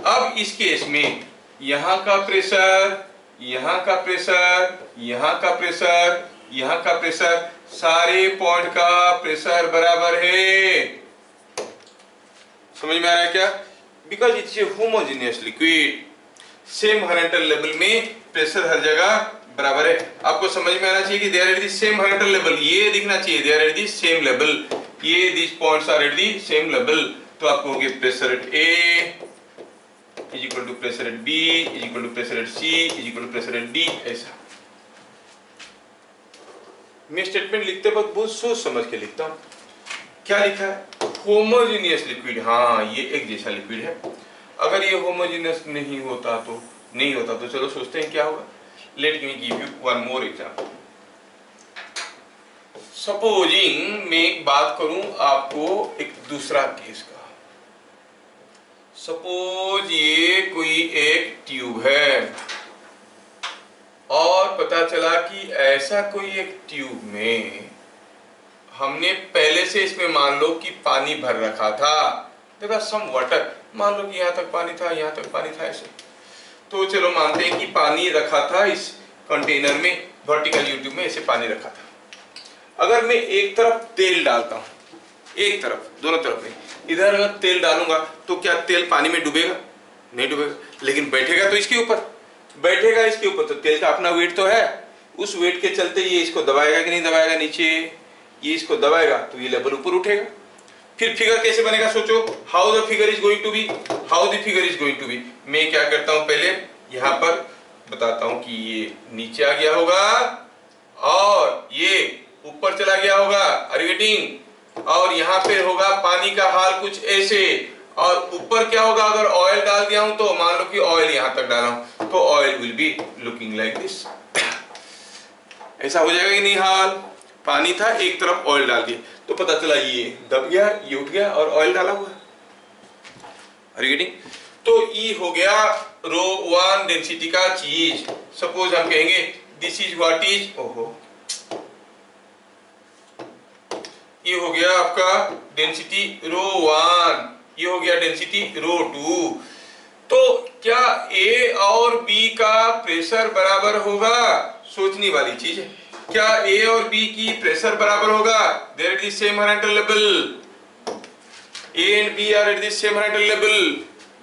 अब इस केस में यहाँ का प्रेशर, यहाँ का प्रेशर, यहाँ का प्रेशर, यहाँ का प्रेशर, सारे पॉइंट का प्रेशर बराबर है। समझ में आ रहा है क्या? Because it's a homogeneous liquid, same horizontal level में प्रेशर हर जगह बराबर है। आपको समझ में आना चाहिए कि they are at the same horizontal level, ये दिखना चाहिए they are at the same level, ये this points are at the same level. तो आपको हो गया pressure at A is equal to pressure at B is equal to pressure at C is equal to pressure at D. ऐसा मैं statement लिखते वक्त बहुत सोच समझ के लिखता हूं। क्या लिखा है? Homogeneous liquid. हाँ, ये एक जैसा लिक्विड है। अगर ये होमोजेनियस नहीं होता तो चलो सोचते हैं क्या होगा। Let me give you one more example. Supposing मैं एक बात करूं आपको एक दूसरा केस का। सपोज ये कोई एक ट्यूब है और पता चला कि ऐसा कोई एक ट्यूब में हमने पहले से इसमें मान लो कि पानी भर रखा था, देखा सम वाटर, मान लो कि यहाँ तक पानी था, यहाँ तक पानी था ऐसे। तो चलो मानते हैं कि पानी रखा था इस कंटेनर में, वर्टिकल यूट्यूब में ऐसे पानी रखा था। अगर मैं एक तरफ तेल डालता हूँ, एक तरफ, दोनों तरफ नहीं, इधर अगर तेल डालूंगा तो क्या तेल पानी में डूबेगा? नहीं डूबेगा, लेकिन बैठेगा तो इसके ऊपर, बैठेगा इसके ऊपर, तो तेल का अपना वेट तो है। उस वेट के चलते ये इसको दबाएगा कि नहीं दबाएगा नीचे, ये इसको दबाएगा तो ये लेवल ऊपर उठेगा। फिर फिगर कैसे बनेगा सोचो, how the figure is going to be, how the figure is going to be. मैं क्या करता हूं, पहले यहां पर बताता हूं कि ये नीचे आ गया होगा और ये ऊपर चला गया होगा, आर यू गेटिंग? और यहाँ पे होगा पानी का हाल कुछ ऐसे, और ऊपर क्या होगा, अगर ऑयल डाल दिया हूं तो मान लो कि ऑयल यहां तक डाला हूं तो oil will be looking like this. ऐसा हो जाएगा कि नहीं हाल? पानी था, एक तरफ ऑयल डाल दिया तो पता चला ये दब गया, ये उठ गया और ऑयल डाला हुआ। Are you getting? तो ई हो गया रो वन डेंसिटी का चीज। सपोज हम कहेंगे दिस इज व्हाट इज, ओहो, ये हो गया आपका डेंसिटी रो वन, ये हो गया डेंसिटी रो टू। तो क्या ए और बी का प्रेशर बराबर होगा? सोचने वाली चीज है। क्या ए और बी की प्रेशर बराबर होगा? They are at the same horizontal level, A and B are at the same horizontal level.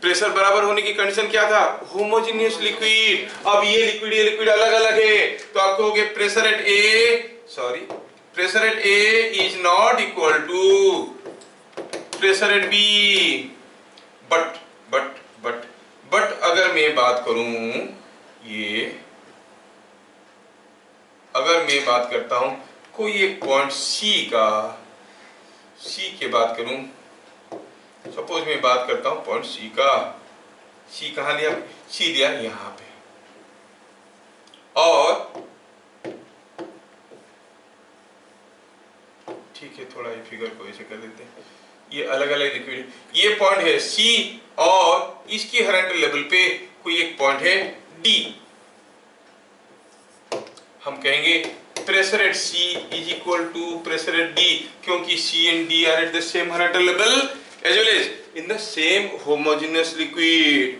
Pressure बराबर होने की कंडीशन क्या था? Homogeneous liquid. अब ये लिक्विड अलग अलग है तो आपको हो गया pressure at A, sorry, pressure at A is not equal to pressure at B. But अगर मैं बात करूं, ये अगर मैं बात करता हूं कोई एक पॉइंट सी का, सी की बात करूं, सपोज मैं बात करता हूं पॉइंट सी का, सी कहां लिया? सी लिया यहां पे, और ठीक है थोड़ा ये फिगर को ऐसे कर देते हैं, ये अलग अलग लिक्विड, ये पॉइंट है सी और इसकी हॉरिजॉन्टल लेवल पे कोई एक पॉइंट है डी। हम कहेंगे pressure at C is equal to pressure at D, क्योंकि C and D are at the same horizontal level as well as in the same homogeneous liquid.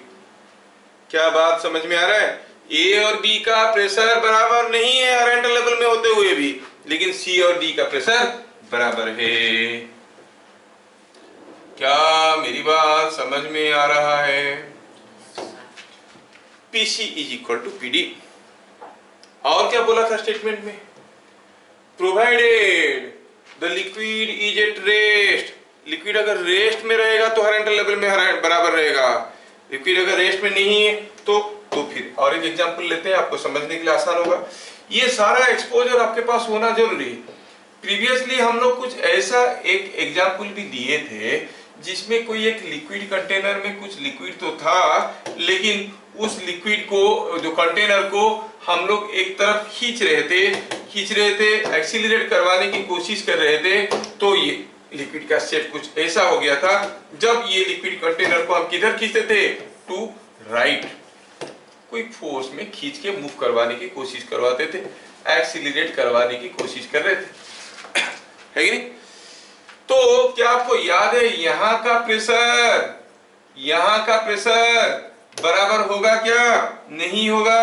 क्या बात समझ में आ रहा है? ए और बी का प्रेशर बराबर नहीं है हॉरिजॉन्टल लेवल में होते हुए भी, लेकिन सी और डी का प्रेशर बराबर है। क्या मेरी बात समझ में आ रहा है? PC is equal to PD. और क्या बोला था स्टेटमेंट में? Provided the liquid is at rest. Liquid अगर रेस्ट में रहेगा तो हॉरिजॉन्टल लेवल में बराबर रहेगा। लिक्विड अगर रेस्ट में नहीं है तो फिर और एक एग्जांपल लेते हैं, आपको समझने के लिए आसान होगा। ये सारा एक्सपोजर आपके पास होना जरूरी है। प्रीवियसली हम लोग कुछ ऐसा एक एग्जांपल भी दिए थे जिसमें कोई एक लिक्विड कंटेनर में कुछ लिक्विड तो था, लेकिन उस लिक्विड को, जो कंटेनर को हम लोग एक तरफ खींच रहे थे, एक्सीलरेट करवाने की कोशिश कर रहे थे, तो ये लिक्विड का शेप कुछ ऐसा हो गया था। जब ये लिक्विड कंटेनर को हम किधर खींचते थे? To right. कोई फोर्स में खींच के मूव करवाने की कोशिश करवाते थे, एक्सीलरेट करवाने की कोशिश कर रहे थे, है कि नहीं? तो क्या आपको याद है यहां का प्रेशर बराबर होगा क्या? नहीं होगा।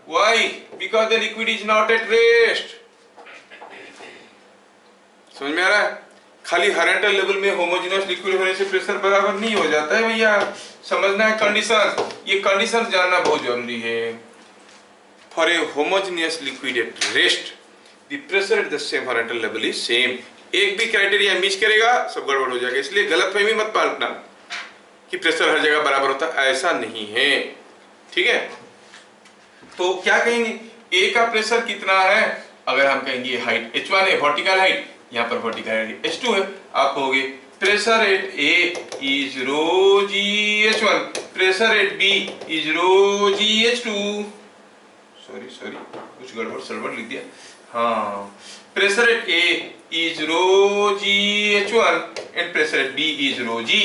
Why? Because the liquid is not at rest. समझ में आ रहा है? खाली हॉरिजॉन्टल लेवल में होमोजेनियस लिक्विड होने से प्रेशर बराबर नहीं हो जाता है भैया। समझना है कंडीशन, ये कंडीशन जानना बहुत जरूरी है। For a homogeneous liquid at rest the pressure at the same horizontal level is same. एक भी क्राइटेरिया मिस करेगा सब गड़बड़ हो जाएगा। इसलिए गलतफहमी मत पालना कि प्रेशर हर जगह बराबर होता है, ऐसा नहीं है। ठीक है, तो क्या कहेंगे? ए का प्रेशर कितना है? अगर हम कहेंगे हाइट h1 है, वर्टिकल हाइट, यहाँ पर वर्टिकल हाइट h2 है, आप कहोगे pressure at A is rho g h1, pressure at B is rho g h2। Sorry कुछ गड़बड़ सड़बड़ लिख दिया। हाँ, pressure at A is rho g h1 and pressure at B is rho g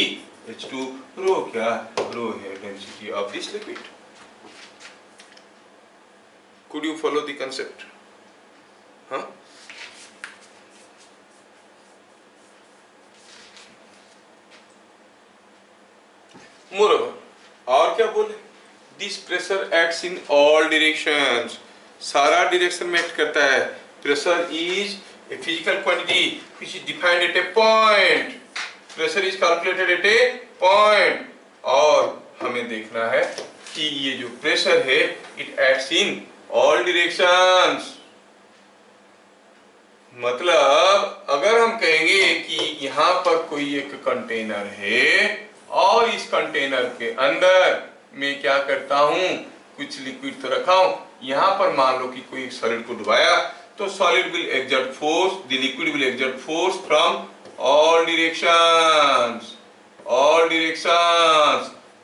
h2। Rho क्या? Rho है density of this liquid. Could you follow the concept? हाँ? Moreover, और क्या बोले? This pressure acts in all directions. सारा direction में act करता है। Pressure is a physical quantity which is defined at a point. Pressure is calculated at a point. और हमें देखना है कि ये जो प्रेशर है, it acts in all directions। मतलब अगर हम कहेंगे कि यहाँ पर कोई एक कंटेनर है और इस कंटेनर के अंदर मैं क्या करता हूँ, कुछ लिक्विड तो रखा हूँ, यहाँ पर मान लो कि कोई एक सॉलिड को डुबाया, तो solid will exert force, the liquid will exert force from all directions.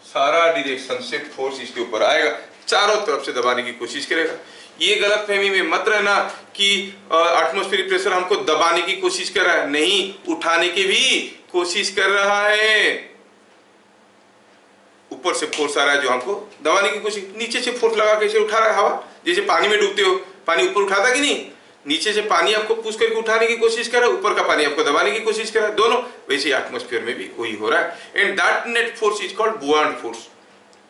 सारा डायरेक्शन से फोर्स इसके ऊपर आएगा, चारों तरफ से दबाने की कोशिश करेगा। ये गलतफहमी में मत रहना कि एटमॉस्फेरिक प्रेशर हमको दबाने की कोशिश कर रहा है, नहीं, उठाने की भी कोशिश कर रहा है। ऊपर से फोर्स आ रहा है जो हमको दबाने की कोशिश, नीचे से फोर्स लगा कैसे उठा रहा है हवा। जैसे पानी में डूबते हो, पानी ऊपर उठाता कि नहीं? नीचे से पानी आपको पुश करके उठाने की कोशिश कर रहा है, ऊपर का पानी आपको दबाने की कोशिश कर रहा है, दोनों। वैसे एटमॉस्फेयर में भी वही हो रहा है। And that net force is called buoyant force.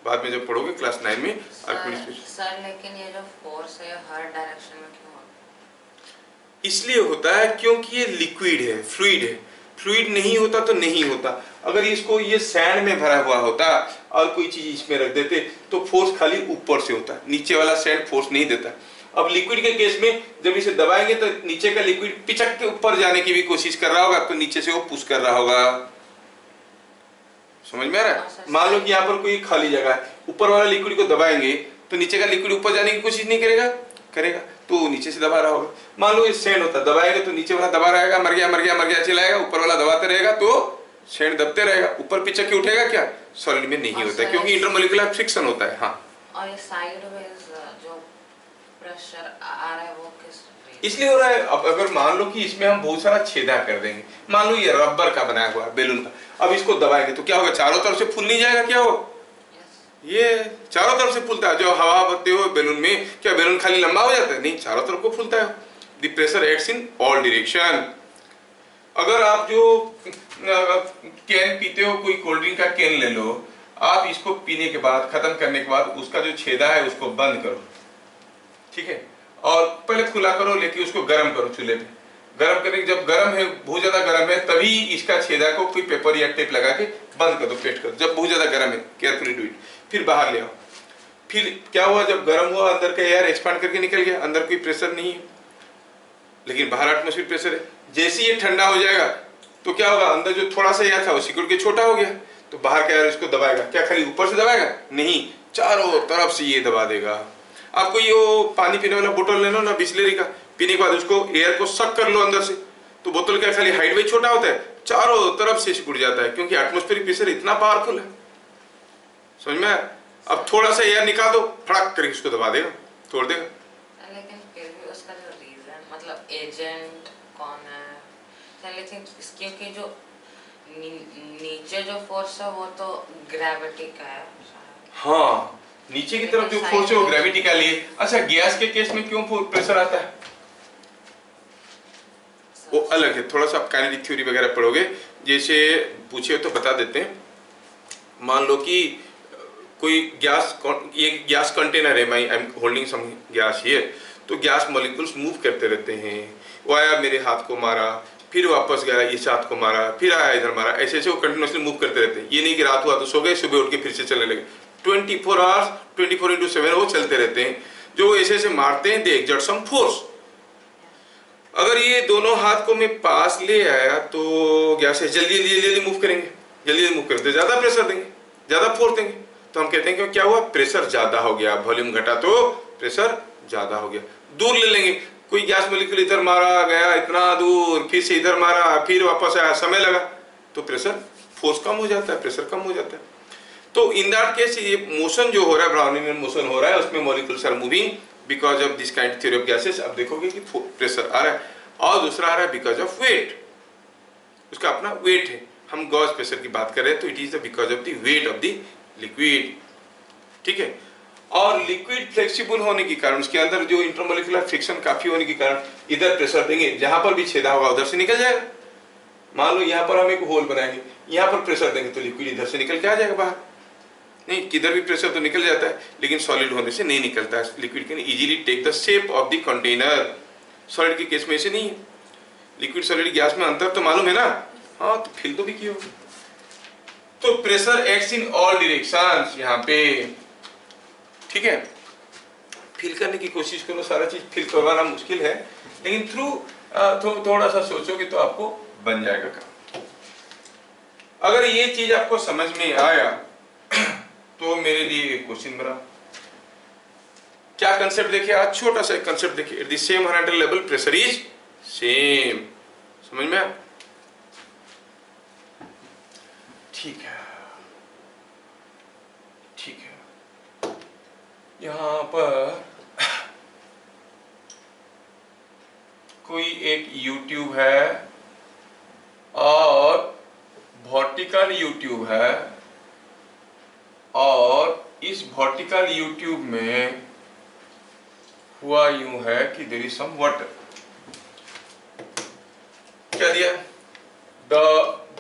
बाद में जब पढ़ोगे क्लास 9 में। सर लेकिन ये जो फोर्स है हर डायरेक्शन में क्यों होता है? इसलिए होता है क्योंकि ये लिक्विड है, फ्लूइड है। फ्लूइड नहीं होता तो नहीं होता। अगर इसको ये सैंड में भरा हुआ होता और कोई चीज इसमें रख देते तो फोर्स खाली ऊपर से होता, नीचे वाला सैंड फोर्स नहीं देता। अब लिक्विड के केस में जब इसे दबाएंगे तो नीचे का लिक्विड पिचक के ऊपर जाने की भी कोशिश कर रहा होगा, तो नीचे से वो पुश कर रहा होगा। समझ में आ रहा है? मान लो कि यहाँ पर कोई खाली जगह है, ऊपर वाला लिक्विड को दबाएंगे तो नीचे का लिक्विड ऊपर जाने की कोशिश नहीं करेगा, तो नीचे से दबा रहा होगा। मान लो ये सैंड होता, दबाएंगे तो नीचे वाला दबा रहेगा, मर गया चिल्लाएगा, ऊपर वाला दबाते रहेगा तो सैंड दबते रहेगा, ऊपर पिचक के उठेगा क्या? सॉलिड में नहीं होता, क्योंकि इंटरमोलिकुलर फ्रिक्शन होता है। हाँ, और ये साइडवेज जो प्रेशर आ रहा है वो किस इसलिए हो रहा है। अब अगर मान लो कि इसमें हम बहुत सारा छेदा कर देंगे, मान लो ये रबर का बनाया हुआ बैलून का, अब इसको दबाएंगे तो क्या होगा? चारों तरफ से फूल नहीं जाएगा? क्या हो, ये चारों तरफ से फूलता है। जो हवा भरते हो बैलून में, क्या बैलून खाली लंबा हो जाता है? नहीं, चारों तरफ को फूलता है। The pressure acts in all direction. अगर आप जो कैन पीते हो, कोई कोल्ड ड्रिंक का कैन ले लो, आप इसको पीने के बाद, खत्म करने के बाद उसका जो छेदा है उसको बंद करो, ठीक है, और पहले खुला करो, लेके उसको गर्म करो चूल्हे पे। गर्म करके जब गर्म है, बहुत ज्यादा गर्म है, तभी इसका छेदा को कोई पेपर या टेप लगा के बंद कर दो, पेस्ट कर दो। जब बहुत ज्यादा गर्म है, केयरफुली डू इट। फिर बाहर ले आओ। फिर क्या हुआ? जब गर्म हुआ, अंदर का एयर एक्सपांड करके निकल गया, अंदर कोई प्रेशर नहीं है। लेकिन बाहर एटमॉस्फेरिक प्रेशर है। जैसे ये ठंडा हो जाएगा तो क्या होगा, अंदर जो थोड़ा सा एयर था वो सिकुड़ के छोटा हो गया, तो बाहर क्या इसको दबाएगा, क्या खाली ऊपर से दबाएगा, नहीं, चारों तरफ से ये दबा देगा। आपको ये पानी पीने वाला बोतल लेना ना बिस्लेरी का, पीने के बाद उसको एयर को सक कर लो अंदर से, तो बोतल क्या खाली हाइट वाइज छोटा होता है, चारों तरफ से सिकुड़ जाता है, क्योंकि एटमॉस्फेरिक प्रेशर इतना पावरफुल है। समझ में आया? अब थोड़ा सा एयर निकाल दो, फड़क करके उसको दबा देगा, तोड़ देगा। लेकिन फिर भी उसका जो रीजन मतलब एजेंट कौन है, लेकिन क्योंकि जो नीचे जो फोर्स है वो तो ग्रेविटी का है। हाँ, नीचे की तरफ जो फोर्स है वो ग्रेविटी का लिए। अच्छा, गैस के केस में क्यों प्रेशर आता है वो अलग है, थोड़ा सा आप काइनेटिक थ्योरी वगैरह पढ़ोगे, जैसे पूछे तो बता देते हैं। मान लो कि कोई गैस, ये गैस कंटेनर है, I am holding some gas here, तो गैस मॉलिक्यूल्स मूव करते रहते हैं। वो आया मेरे हाथ को मारा, फिर वापस गया इस हाथ को मारा, फिर आया इधर मारा, ऐसे ऐसे वो कंटिन्यूसली मूव करते रहते हैं। ये नहीं कि रात हुआ तो सो गए, सुबह उठ के फिर से चलने लगे। 24 आवर्स 24/7 वो चलते रहते हैं। जो ऐसे ऐसे मारते हैं, दे एक्सर्ट सम फोर्स। अगर ये दोनों हाथ को मैं पास ले आया तो गैस जल्दी जल्दी जल्दी मूव करेंगे, जल्दी जल्दी मूव करेंगे तो ज्यादा प्रेशर देंगे, ज्यादा फोर्स देंगे, तो हम कहते हैं कि क्या हुआ, प्रेशर ज्यादा हो गया, वॉल्यूम घटा तो प्रेशर ज्यादा हो गया। दूर ले लेंगे, कोई गैस मॉलिक्यूल इधर मारा गया इतना दूर, फिर से इधर मारा, फिर वापस आया, समय लगा, तो प्रेशर फोर्स कम हो जाता है, प्रेशर कम हो जाता है। तो इन दैट केस ये मोशन जो हो रहा है, ब्राउनिंग मोशन हो रहा है, उसमें molecules are moving because of this kind theory of gases. अब देखोगे कि प्रेशर आ रहा है, और दूसरा आ रहा है बिकॉज ऑफ वेट, उसका अपना वेट है। हम गॉस प्रेशर की बात कर रहे हैं तो it is the because of the weight of the liquid, ठीक है। और लिक्विड फ्लेक्सिबल होने के कारण, उसके अंदर जो इंटरमोलिकुलर फ्रिक्शन काफी होने के कारण इधर प्रेशर देंगे, जहां पर भी छेदा होगा उधर से निकल जाएगा। मान लो यहाँ पर हम एक होल बनाएंगे, यहाँ पर प्रेशर देंगे तो लिक्विड इधर से निकल के आ जाएगा बाहर। नहीं, किधर भी प्रेशर तो निकल जाता है, लेकिन सॉलिड होने से नहीं निकलता है। Liquid can easily take the shape of the container. Solid के केस में ऐसे नहीं है। लिक्विड सॉलिड गैस में अंतर तो मालूम है ना, हाँ, तो फील तो भी किया होगा। तो pressure acts in all directions यहाँ पे, ठीक है। फील करने की कोशिश करो, सारा चीज फील करवाना मुश्किल है, लेकिन थ्रू थोड़ा सा सोचोगे तो आपको बन जाएगा काम। अगर ये चीज आपको समझ में आया तो मेरे लिए एक क्वेश्चन बना। क्या कंसेप्ट देखिए आज, छोटा सा एक कंसेप्ट देखिए, eight the same horizontal level pressure is same. समझ में आया? ठीक है, ठीक है। यहां पर कोई एक YouTube है और वर्टिकल YouTube है, और इस वर्टिकल YouTube में हुआ यूं है कि देयर इज सम वाटर। क्या दिया? The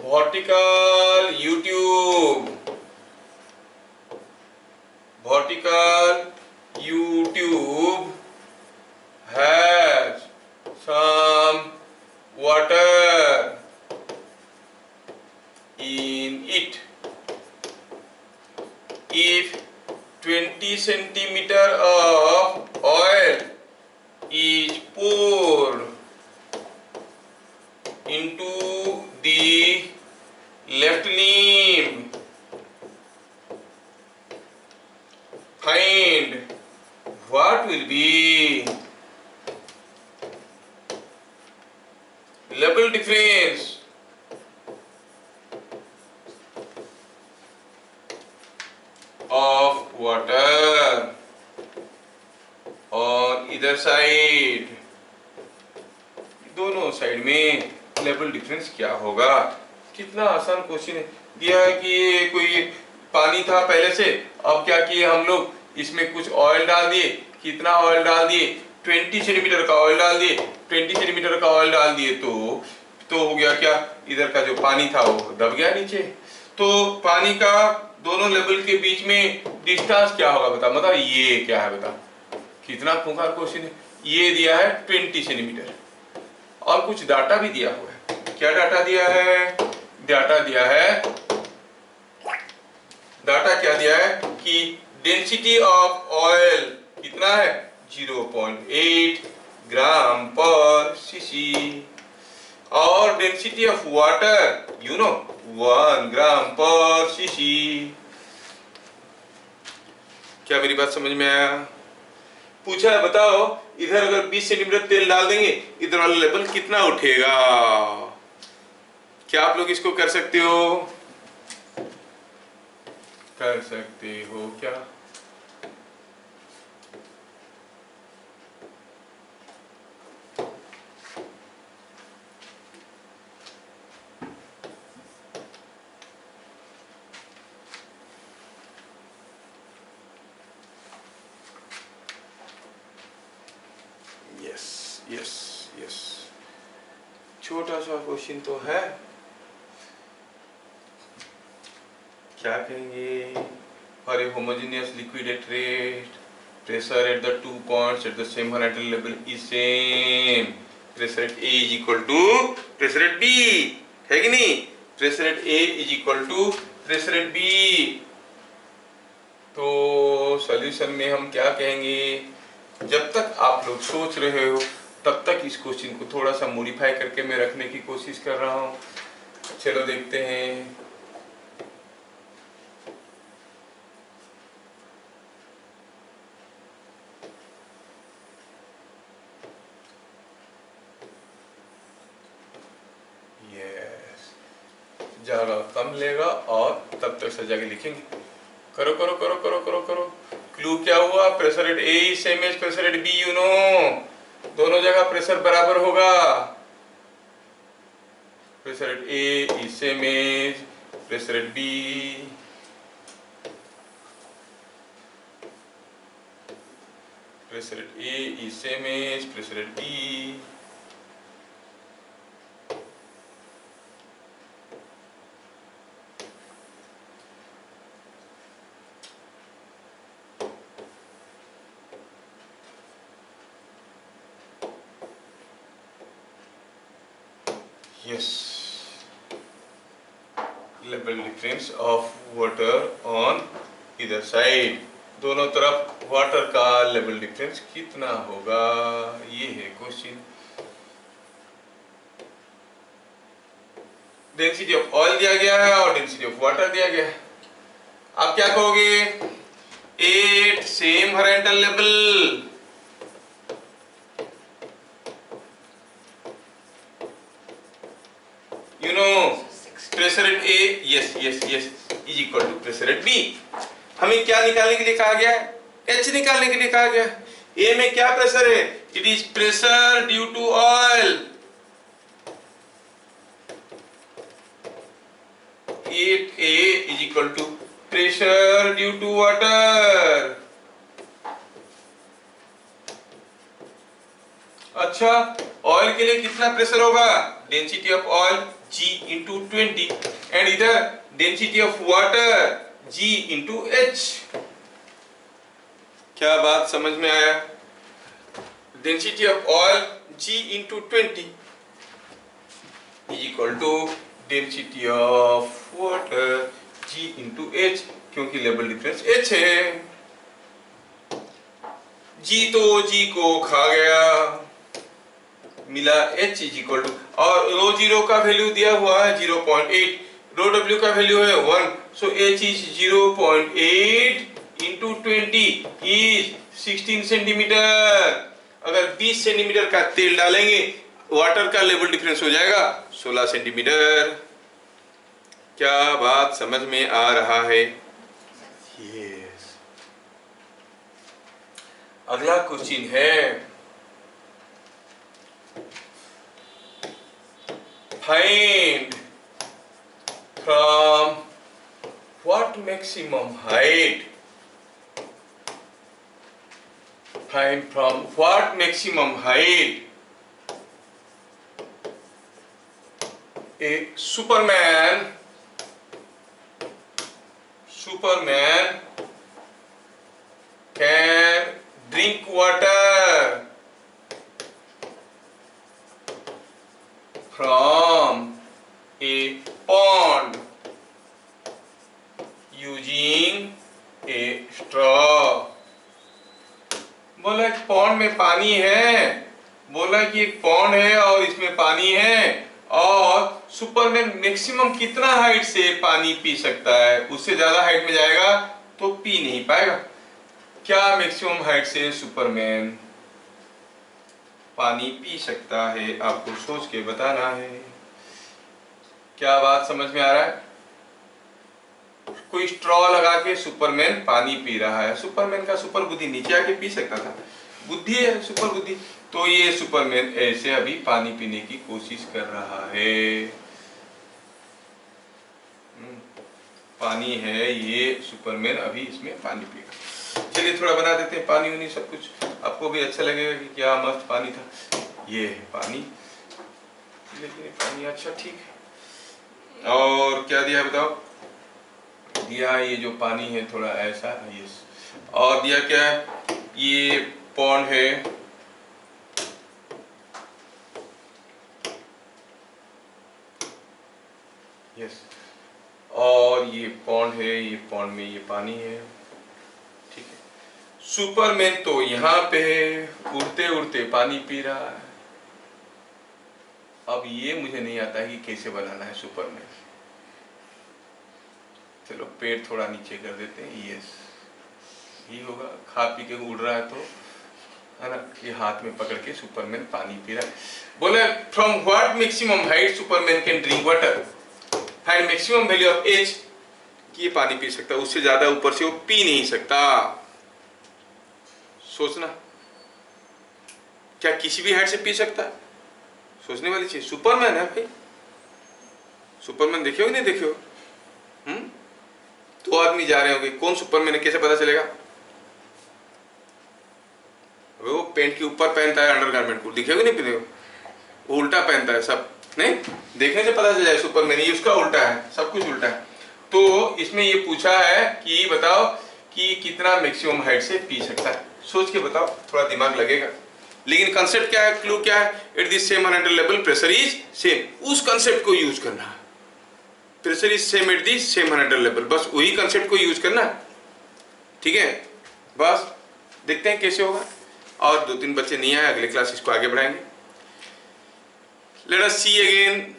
vertical YouTube has some water in it. If 20 centimeter of oil is poured into the left limb, find what will be level difference of water on either side। दोनों side में level difference क्या होगा? कितना आसान question है। दिया है कि ये कोई पानी था पहले से, अब क्या किए हम लोग, इसमें कुछ ऑयल डाल दिए। कितना ऑयल डाल दिए? 20 सेंटीमीटर का ऑयल डाल दिए। 20 सेंटीमीटर का ऑयल डाल दिए तो हो गया क्या, इधर का जो पानी था वो दब गया नीचे। तो पानी का दोनों लेवल के बीच में डिस्टेंस क्या होगा बता, मतलब ये क्या है बता। कितना खूंखार क्वेश्चन है। ये दिया है 20 सेंटीमीटर, और कुछ डाटा भी दिया हुआ है। क्या डाटा दिया है? डाटा दिया है, डाटा क्या दिया है कि डेंसिटी ऑफ ऑयल कितना है? 0.8 ग्राम पर सीसी। और density of water you know 1 ग्राम पर सीसी। क्या मेरी बात समझ में आया? पूछा है बताओ इधर अगर 20 सेंटीमीटर तेल डाल देंगे इधर वाला लेवल कितना उठेगा? क्या आप लोग इसको कर सकते हो? कर सकते हो क्या? यस यस यस, छोटा सा क्वेश्चन तो है। क्या कहेंगे? For a homogeneous liquid at rest pressure at the 2 points at the same horizontal level is same. Pressure at A is equal to pressure at B, है कि नहीं? Pressure at A is equal to pressure at B. तो solution में हम क्या कहेंगे? जब तक आप लोग सोच रहे हो तब तक इस क्वेश्चन को थोड़ा सा मॉडिफाई करके मैं रखने की कोशिश कर रहा हूँ। चलो देखते हैं। जगह कम लेगा और तब तक सजा के लिखेंगे। करो करो करो करो करो करो। क्लू क्या हुआ? Pressure at A same as pressure at B, you know दोनों जगह प्रेशर बराबर होगा। Pressure at A is same as pressure at B. Pressure at A is same as pressure at B. Yes, level difference of water on either side, दोनों तरफ water का level difference कितना होगा? ये है क्वेश्चन। डेंसिटी ऑफ ऑयल दिया गया है और डेंसिटी ऑफ वाटर दिया गया है। आप क्या कहोगे? At same horizontal level you know pressure at A yes is equal to pressure at B। हमें क्या निकालने के लिए कहा गया है? H निकालने के लिए कहा गया है। A में क्या प्रेशर है? It is pressure due to oil। 8A is equal to pressure due to water। अच्छा, ऑयल के लिए कितना प्रेशर होगा? Density of oil G into 20 and इधर density of water G into H। क्या बात समझ में आया? Density of oil G into 20 is equal to density of water G into H, क्योंकि लेवल डिफरेंस H है। G तो G को खा गया, मिला H इज इक्वल टू, और रो जीरो का वैल्यू दिया हुआ है 0.8, रो W का वैल्यू है 1, सो H is 0.8 into 20 is 16 centimetre. अगर 20 सेंटीमीटर का तेल डालेंगे वाटर का लेवल डिफरेंस हो जाएगा 16 सेंटीमीटर। क्या बात समझ में आ रहा है? यस। अगला क्वेश्चन है, find from what maximum height, find from what maximum height a Superman can drink water from a pond using a straw। बोला एक पॉन्ड में पानी है, बोला कि एक पॉन्ड है और इसमें पानी है और सुपरमैन मैक्सिमम कितना हाइट से पानी पी सकता है, उससे ज्यादा हाइट में जाएगा तो पी नहीं पाएगा। क्या मैक्सिमम हाइट से सुपरमैन पानी पी सकता है, आपको सोच के बताना है। क्या बात समझ में आ रहा है? कोई स्ट्रॉ लगा के सुपरमैन पानी पी रहा है, सुपरमैन का सुपर बुद्धि नीचे आके पी सकता था, बुद्धि है सुपर बुद्धि। तो ये सुपरमैन ऐसे अभी पानी पीने की कोशिश कर रहा है। पानी है ये, सुपरमैन अभी इसमें पानी पिएगा। चलिए थोड़ा बना देते हैं पानी उनी सब कुछ, आपको भी अच्छा लगेगा कि क्या मस्त पानी था। ये है पानी, लेकिन पानी अच्छा ठीक है। और क्या दिया बताओ? दिया ये जो पानी है थोड़ा ऐसा, यस। और दिया क्या है? ये पॉन्ड है, यस। और ये पॉन्ड है, ये पॉन्ड में ये पानी है, ठीक है। सुपरमैन तो यहाँ पे है, उड़ते उड़ते पानी पी रहा है। अब ये मुझे नहीं आता कि कैसे बनाना है सुपरमैन। चलो पेड़ थोड़ा नीचे कर देते हैं, यस ये होगा। खा पी के उड़ रहा है तो है ना, ये हाथ में पकड़ के सुपरमैन पानी पी रहा है। बोले from what maximum height Superman can drink water, find maximum value of H, कि ये पानी पी सकता है, उससे ज्यादा ऊपर से वो पी नहीं सकता। सोचना, क्या किसी भी हाइट से पी सकता है? सोचने वाली चीज। सुपरमैन है भाई, सुपरमैन देखे हो नहीं देखे हो? दो आदमी जा रहे होंगे, कौन सुपरमैन है कैसे पता चलेगा? वो पेंट के ऊपर पहनता है अंडरगारमेंट को, दिखेगा नहीं पहने, वो उल्टा पहनता है सब, नहीं देखने से पता चल जाए सुपरमैन, ये उसका उल्टा है, सब कुछ उल्टा है। तो इसमें ये पूछा है कि बताओ कि कितना मैक्सिमम हाइट से पी सकता है, सोच के बताओ, थोड़ा दिमाग लगेगा। लेकिन कंसेप्ट क्या है, क्लू क्या है? At this same horizontal level pressure is same, उस कंसेप्ट को यूज करना है। Pressure is same at the same horizontal level, बस वही कंसेप्ट को यूज करना है, ठीक है। बस देखते हैं कैसे होगा। और दो तीन बच्चे नहीं आए, अगले क्लास इसको आगे बढ़ाएंगे। Let us see again,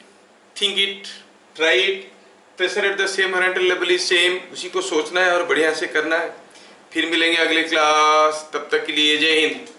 think it, try it. Pressure at the same horizontal level is same, उसी को सोचना है और बढ़िया से करना है। फिर मिलेंगे अगले क्लास, तब तक के लिए जय हिंद।